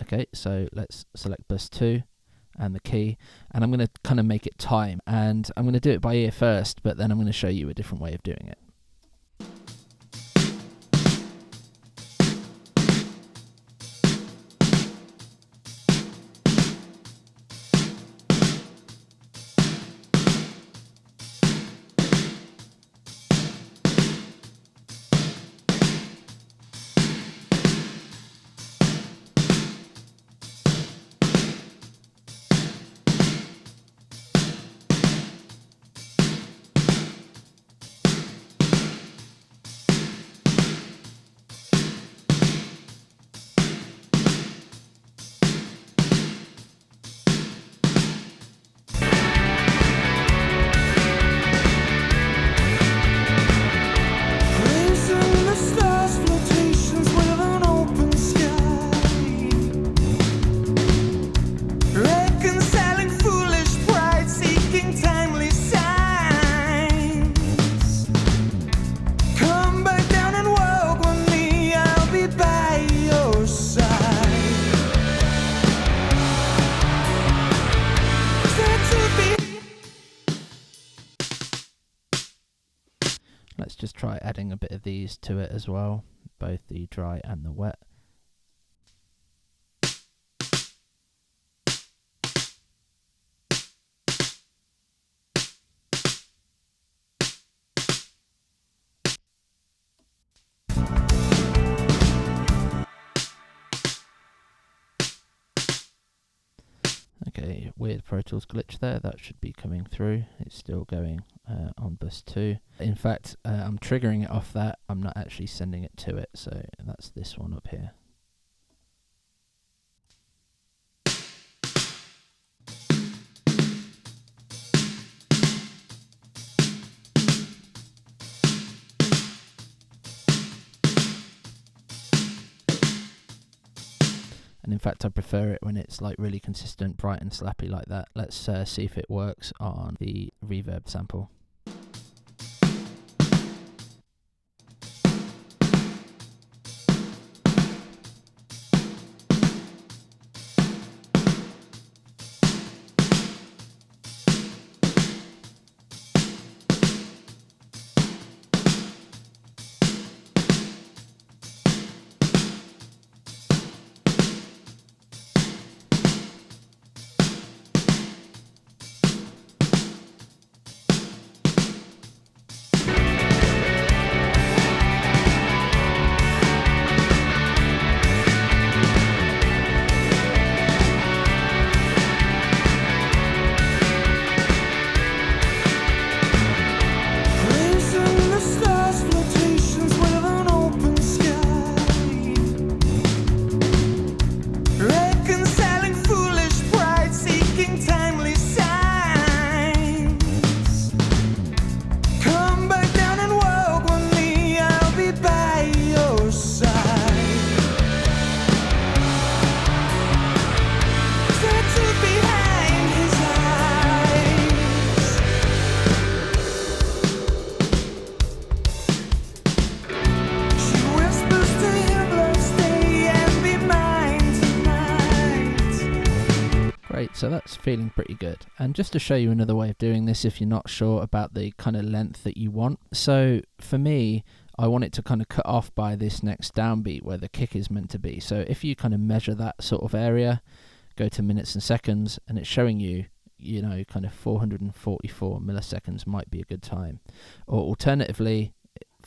Okay, so let's select bus 2 and the key, and I'm going to kind of make it time, and I'm going to do it by ear first, but then I'm going to show you a different way of doing it. Raising the stars, flotations with an open sky. Reconciling foolish pride, seeking timely signs. Come back down and walk with me, I'll be by your side. Said to be. Let's just try adding a bit of these to it as well, both the dry and the wet. Okay, weird Pro Tools glitch there, that should be coming through. It's still going on bus 2. In fact, I'm triggering it off that, I'm not actually sending it to it, so that's this one up here. And in fact, I prefer it when it's like really consistent, bright and slappy like that. Let's see if it works on the reverb sample. Praising the stars, flotations with an open sky. Reconciling foolish pride, seeking timely signs. Come back down and walk with me, I'll be by your side. Tattooed behind his eyes. She whispers to him, love, stay and be mine tonight. Great, so that's feeling pretty good. And just to show you another way of doing this if you're not sure about the kind of length that you want. So for me, I want it to kind of cut off by this next downbeat where the kick is meant to be. So if you kind of measure that sort of area, go to minutes and seconds, and it's showing you, you know, kind of 444 milliseconds might be a good time. Or alternatively,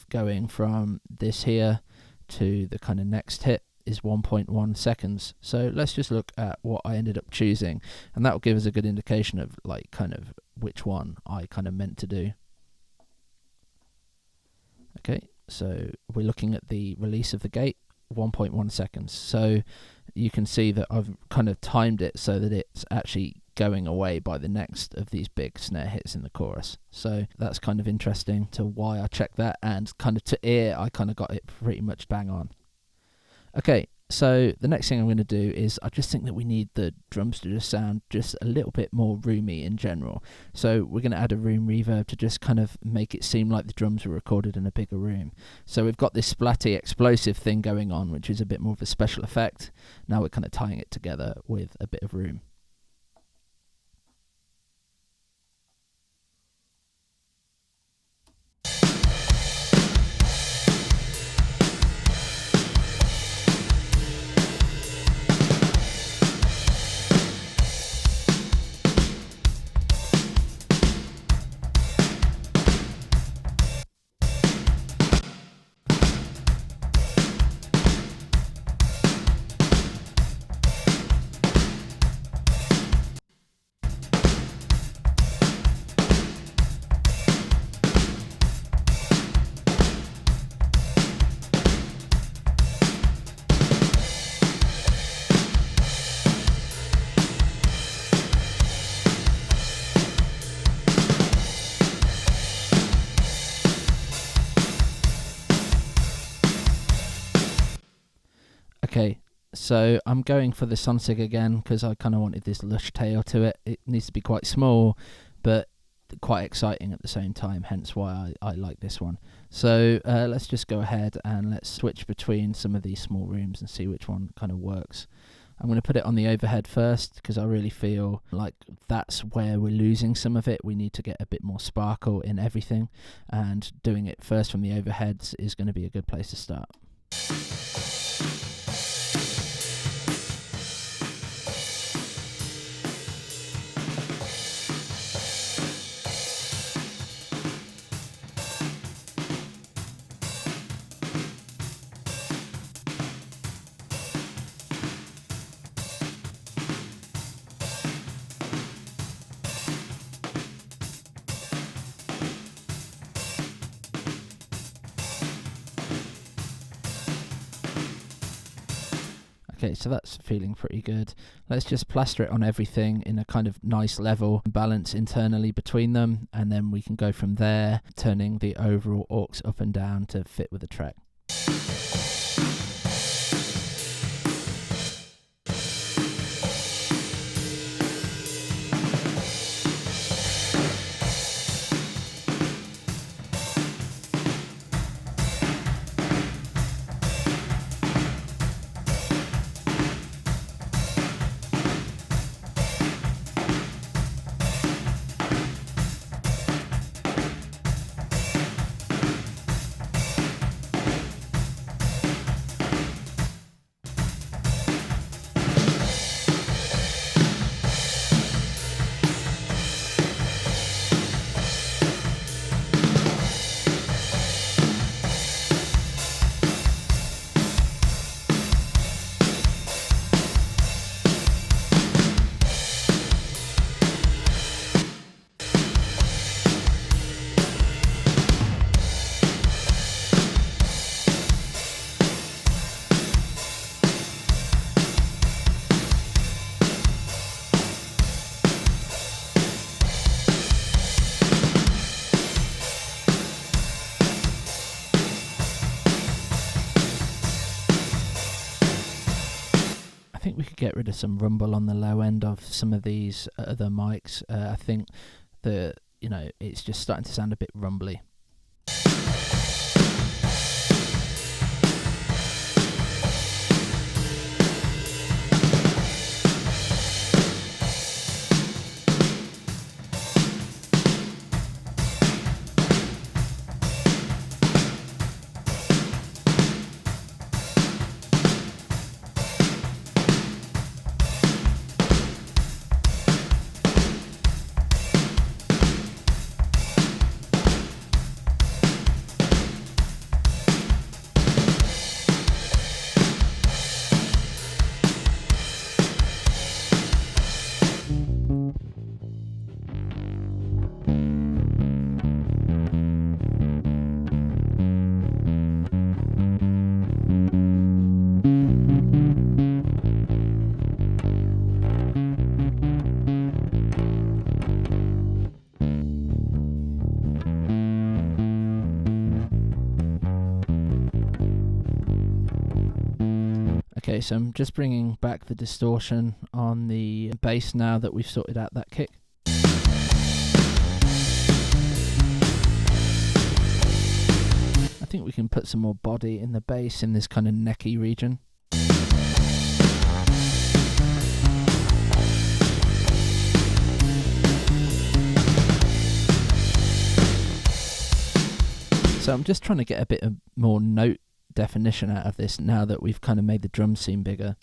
going from this here to the kind of next hit is 1.1 seconds. So let's just look at what I ended up choosing, and that will give us a good indication of like kind of which one I kind of meant to do. Okay, so we're looking at the release of the gate, 1.1 seconds. So you can see that I've kind of timed it so that it's actually going away by the next of these big snare hits in the chorus. So that's kind of interesting to why I checked that, and kind of to ear I kind of got it pretty much bang on. Okay, so the next thing I'm going to do is I just think that we need the drums to just sound just a little bit more roomy in general. So we're going to add a room reverb to just kind of make it seem like the drums were recorded in a bigger room. So we've got this splatty explosive thing going on, which is a bit more of a special effect. Now we're kind of tying it together with a bit of room. Okay, so I'm going for the Sonsig again because I kind of wanted this lush tail to it. It needs to be quite small, but quite exciting at the same time, hence why I like this one. So let's just go ahead and let's switch between some of these small rooms and see which one kind of works. I'm going to put it on the overhead first because I really feel like that's where we're losing some of it. We need to get a bit more sparkle in everything, and doing it first from the overheads is going to be a good place to start. Okay, so that's feeling pretty good. Let's just plaster it on everything in a kind of nice level balance internally between them, and then we can go from there, turning the overall aux up and down to fit with the track. think we could get rid of some rumble on the low end of some of these other mics. I think that, it's just starting to sound a bit rumbly. Okay, so I'm just bringing back the distortion on the bass now that we've sorted out that kick. I think we can put some more body in the bass in this kind of necky region. So I'm just trying to get a bit of more note definition out of this now that we've kind of made the drums seem bigger.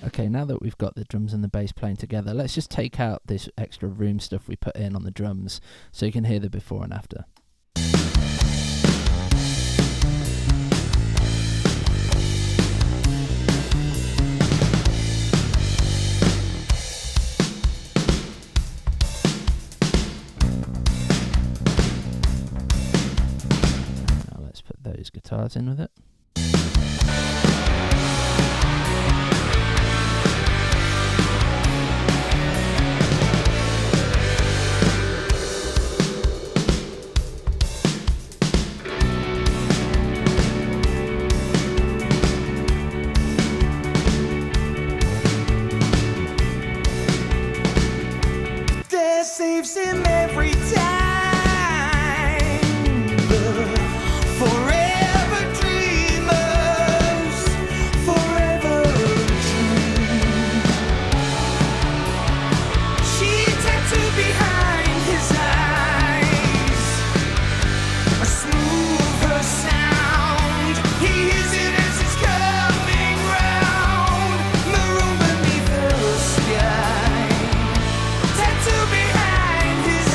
Okay, now that we've got the drums and the bass playing together, let's just take out this extra room stuff we put in on the drums so you can hear the before and after. Now let's put those guitars in with it. Saves him every time. The forever dreamers, forever dream. She tattooed behind his eyes, a smoother sound. He hears it as it's coming round, maroon beneath the sky. Tattoo behind his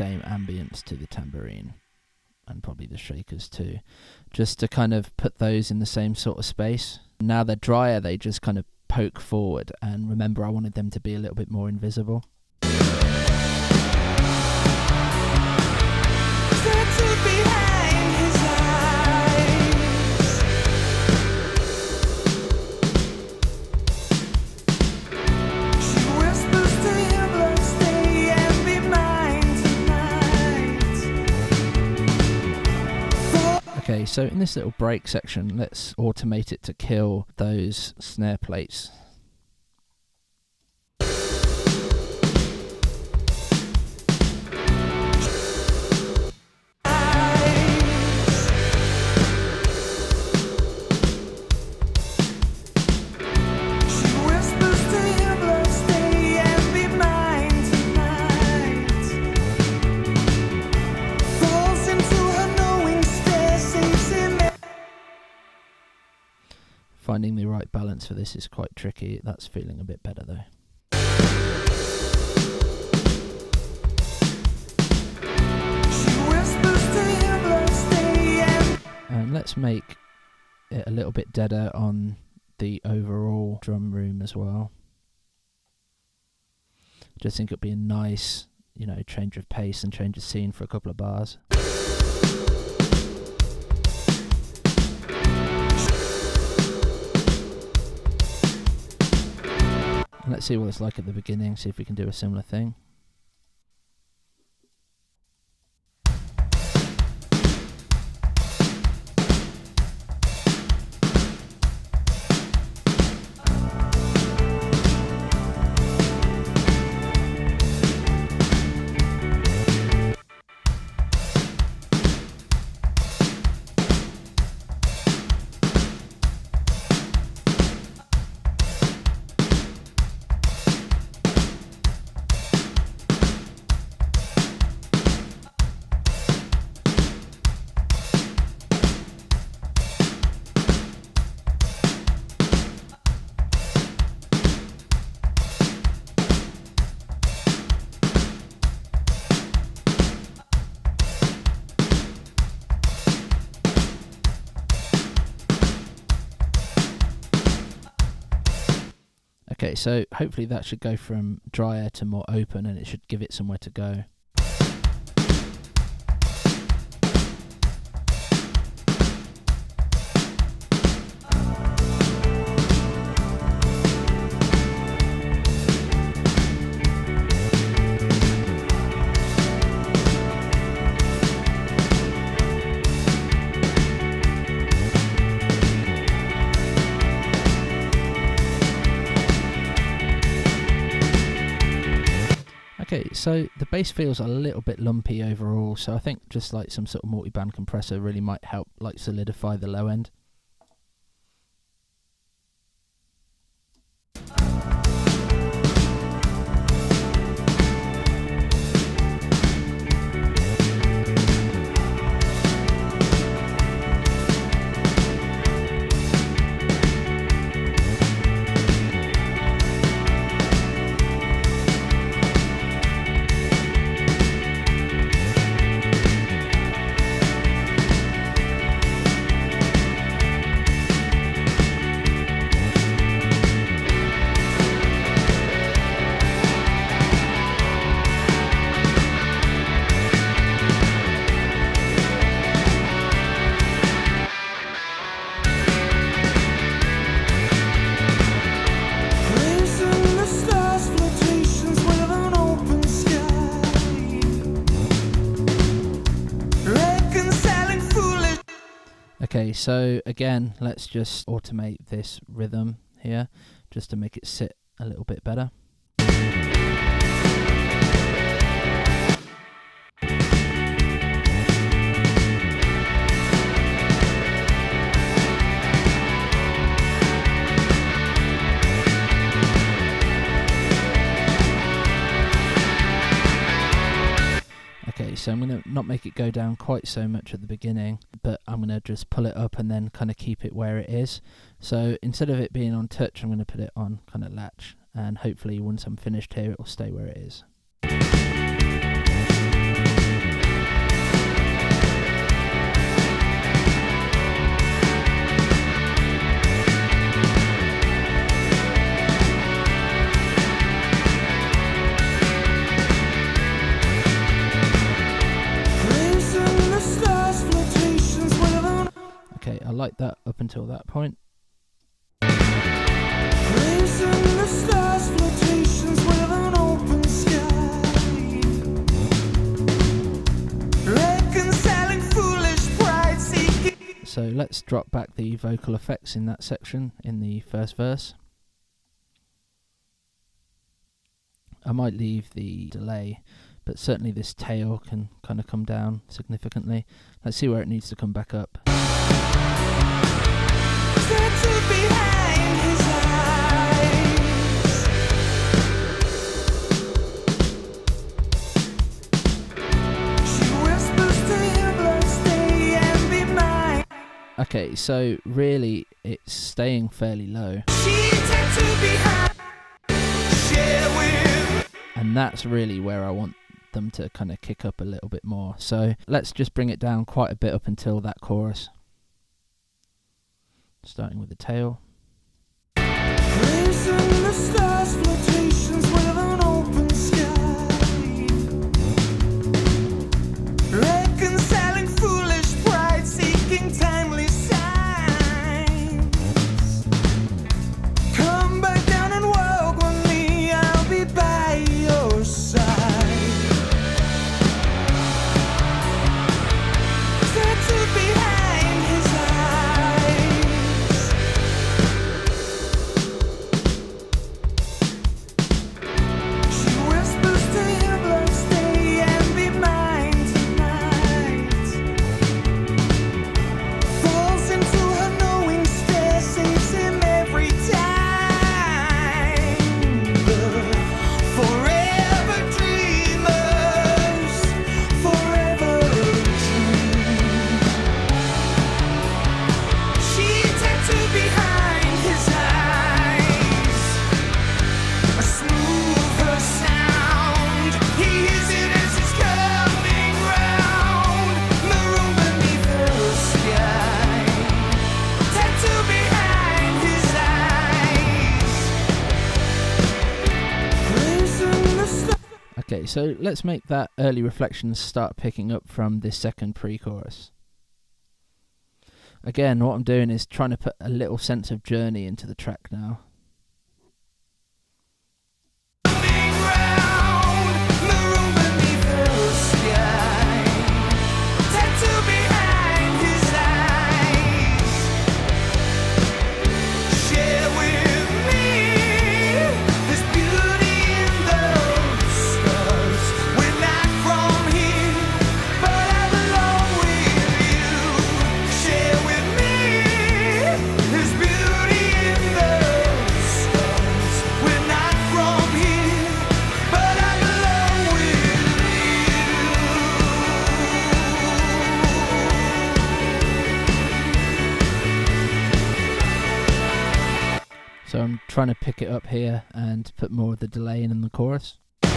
same ambience to the tambourine, and probably the shakers too, just to kind of put those in the same sort of space. Now they're drier, they just kind of poke forward, and remember I wanted them to be a little bit more invisible. Okay, so in this little break section, let's automate it to kill those snare plates. Finding the right balance for this is quite tricky. That's feeling a bit better though. And let's make it a little bit deader on the overall drum room as well. Just think it'd be a nice, change of pace and change of scene for a couple of bars. Let's see what it's like at the beginning, see if we can do a similar thing. Okay, so hopefully that should go from drier to more open, and it should give it somewhere to go. Okay, so the bass feels a little bit lumpy overall, so I think just like some sort of multi-band compressor really might help like solidify the low end. Okay, so again, let's just automate this rhythm here, just to make it sit a little bit better. Okay, so I'm going to not make it go down quite so much at the beginning, but I'm going to just pull it up and then kind of keep it where it is. So instead of it being on touch, I'm going to put it on kind of latch, and hopefully once I'm finished here, it will stay where it is. like that up until that point. Raising the stars, flotations with an open sky. Reconciling foolish pride, seeking. So let's drop back the vocal effects in that section in the first verse. I might leave the delay, but certainly this tail can kind of come down significantly. Let's see where it needs to come back up. Tattooed behind his eyes. She whispers to him, "Love, stay and be mine." Okay, so really it's staying fairly low, She tattooed behind. Share with. and that's really where I want them to kind of kick up a little bit more. So let's just bring it down quite a bit up until that chorus. Starting with the tail. Raising the stars, flotations with an open sky. Reconciling foolish pride, seeking timely signs. Come back down and walk with me, I'll be by your side. Tattooed behind his eyes. She whispers to him, "Love, stay and be mine tonight." Falls into her knowing stare, saves him every time. The forever dreamers, forever dream. She tattooed behind his eyes. A smoother sound, he hears it as it's coming round. Maroon beneath the sky, tattoo behind his eyes. Raising the stars. Okay, so let's make that early reflections start picking up from this second pre-chorus. Again, what I'm doing is trying to put a little sense of journey into the track now. Coming round, maroon beneath the sky, tattoo behind his eyes. Share with me, there's beauty in those stars. We're not from here, but I belong with you. Share with me, there's beauty in those stars. We're not from here, but I belong with So I'm trying to pick it up here and put more of the delay in the chorus. Share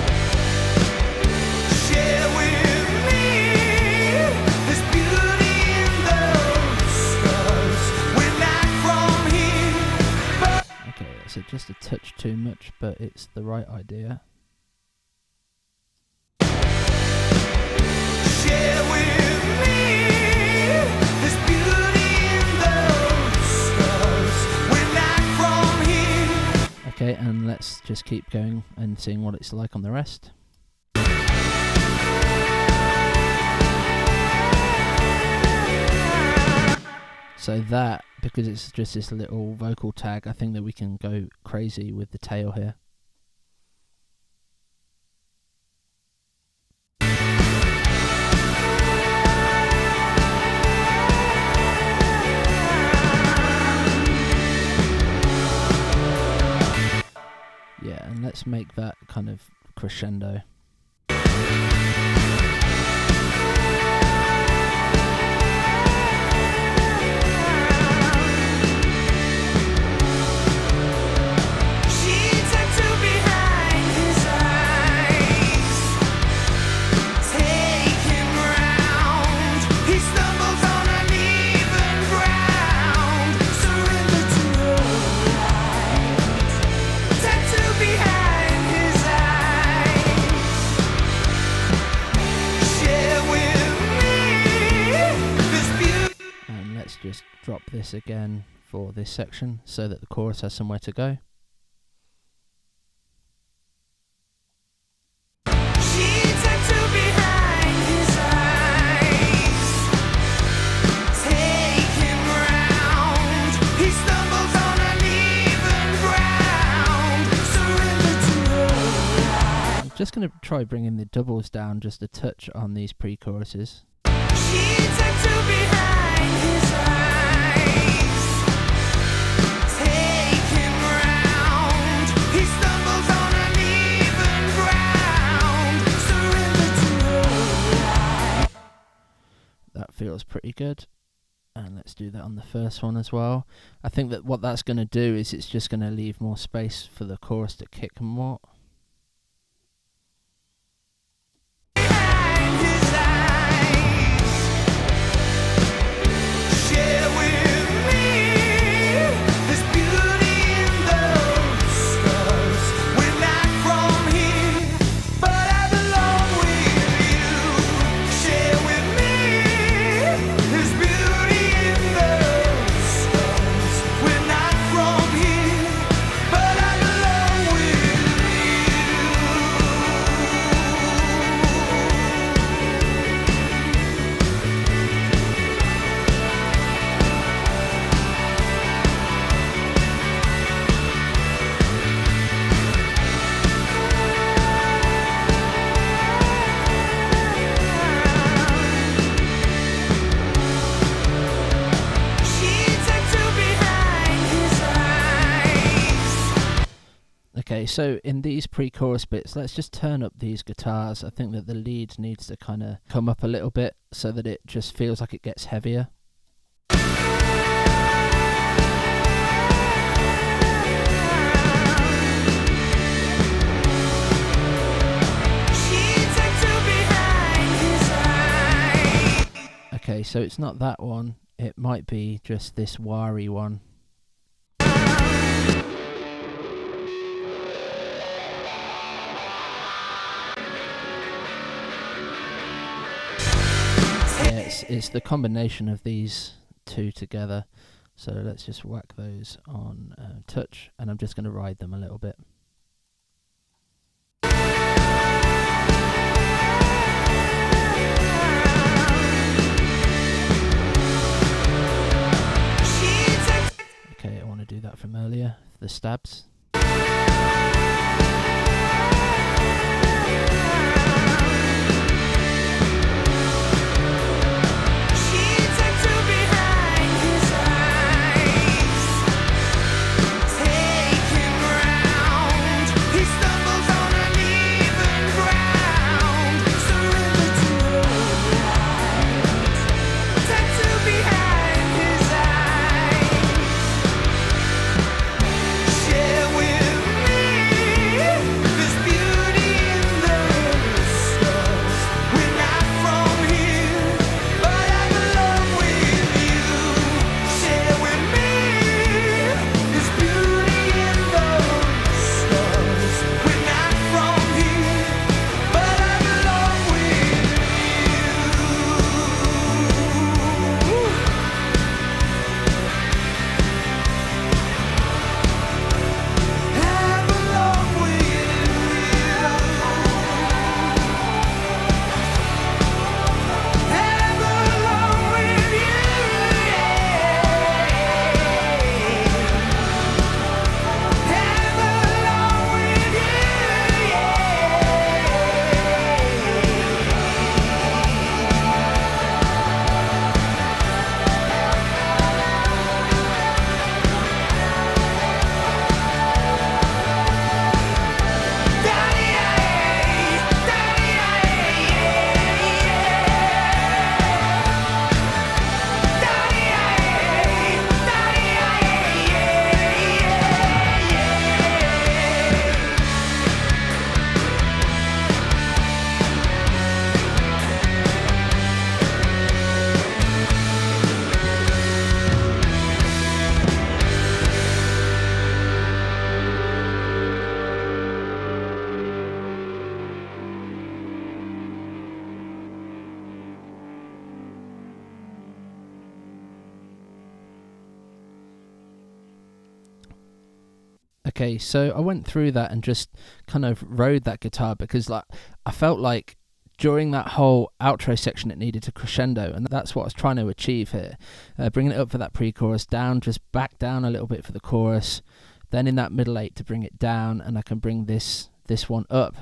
with me, there's beauty in those stars. We're not from here, but Okay, that's just a touch too much, but it's the right idea. share with me, there's beauty in those stars. We're not from here. Okay, and let's just keep going and seeing what it's like on the rest. So that, because it's just this little vocal tag, I think that we can go crazy with the tail here. Yeah, and let's make that kind of crescendo. She tattooed behind his eyes. Take him round. He stumbles on uneven ground. Surrender to her light. Tattooed behind his eyes. just drop this again for this section so that the chorus has somewhere to go. Just going to try bringing the doubles down just a touch on these pre-choruses. That feels pretty good. And let's do that on the first one as well. I think that what that's going to do is it's just going to leave more space for the chorus to kick more. Okay, so in these pre-chorus bits, let's just turn up these guitars. I think that the lead needs to kind of come up a little bit so that it just feels like it gets heavier. Okay, so it's not that one. It might be just this wiry one. It's the combination of these two together. So let's just whack those on touch, and I'm just going to ride them a little bit. Okay, I want to do that from earlier, the stabs. Share Okay, so I went through that and just kind of rode that guitar because like I felt like during that whole outro section it needed to crescendo, and that's what I was trying to achieve here. Bringing it up for that pre-chorus, down, just back down a little bit for the chorus, then in that middle 8 to bring it down, and I can bring this one up,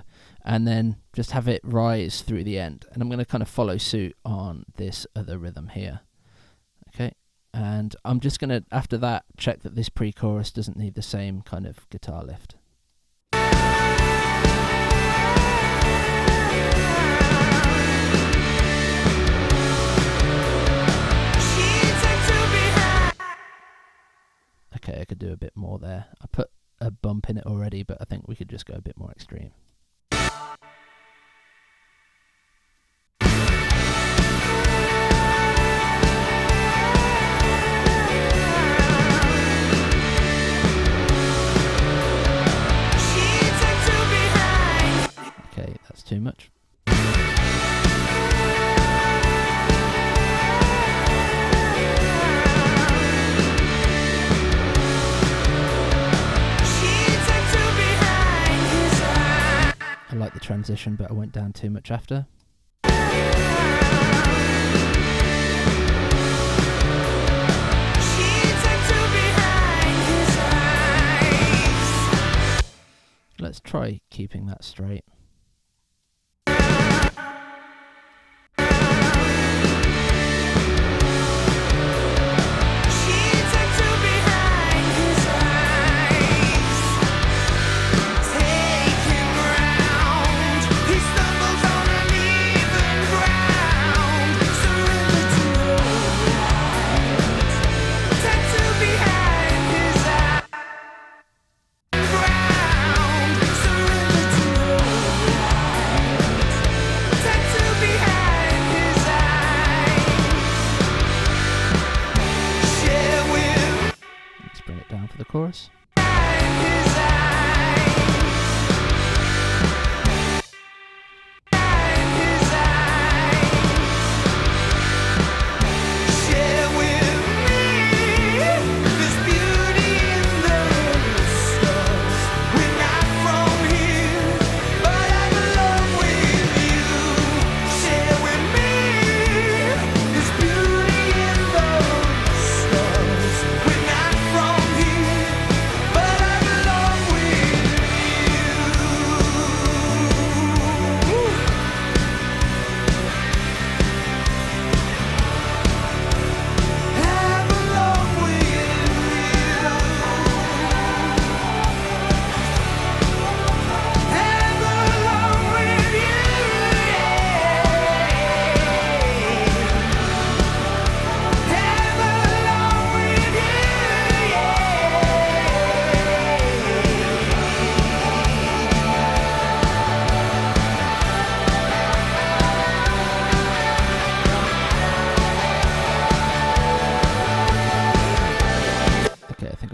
and then just have it rise through the end. And I'm going to kind of follow suit on this other rhythm here. Okay. And I'm just going to, after that, check that this pre-chorus doesn't need the same kind of guitar lift. Okay, I could do a bit more there. I put a bump in it already, but I think we could just go a bit more extreme. Okay, that's too much. I like the transition, but I went down too much after. Let's try keeping that straight. For the chorus.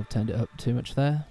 Turned it up too much there.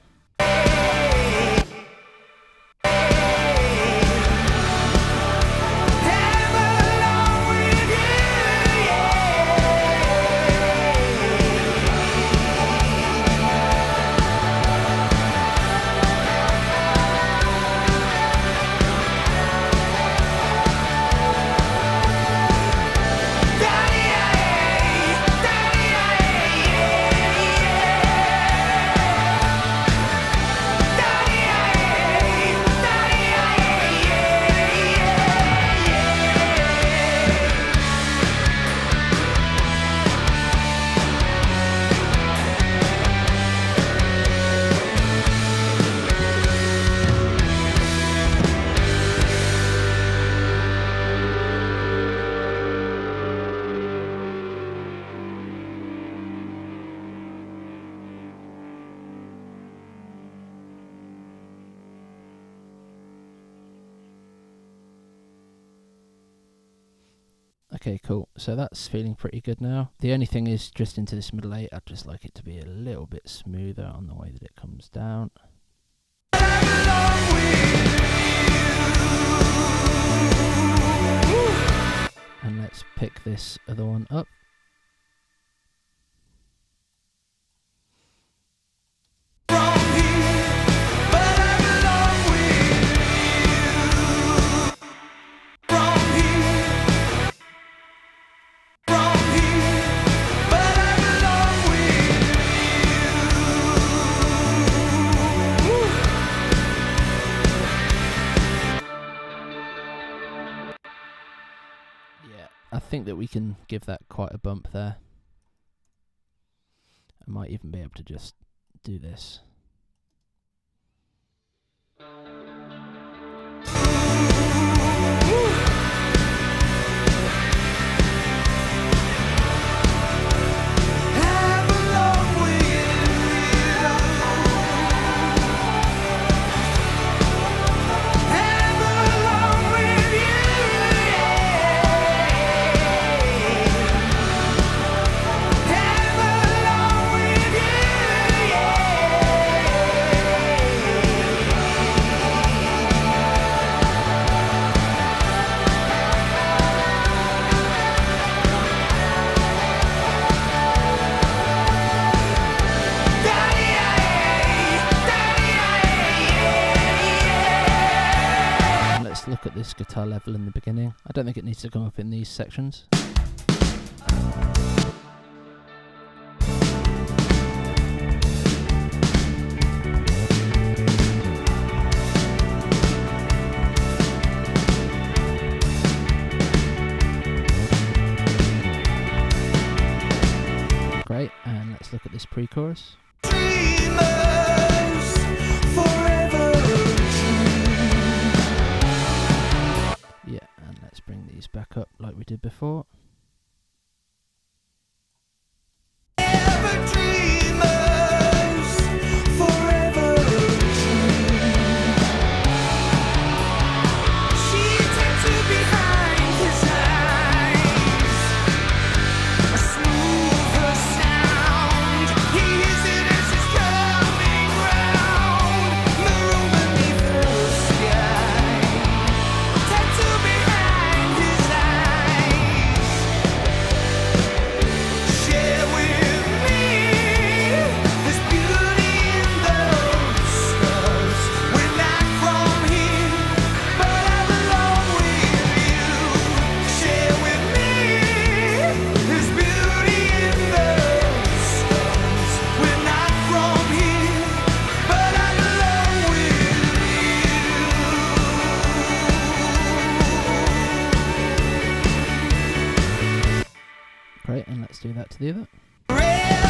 Okay, cool. So that's feeling pretty good now. The only thing is just into this middle 8, I'd just like it to be a little bit smoother on the way that it comes down. And let's pick this other one up. think that we can give that quite a bump there. I might even be able to just do this. Look at this guitar level in the beginning. I don't think it needs to come up in these sections. Great, and let's look at this pre-chorus. Yeah, and let's bring these back up like we did before. Great, and let's do that to the other.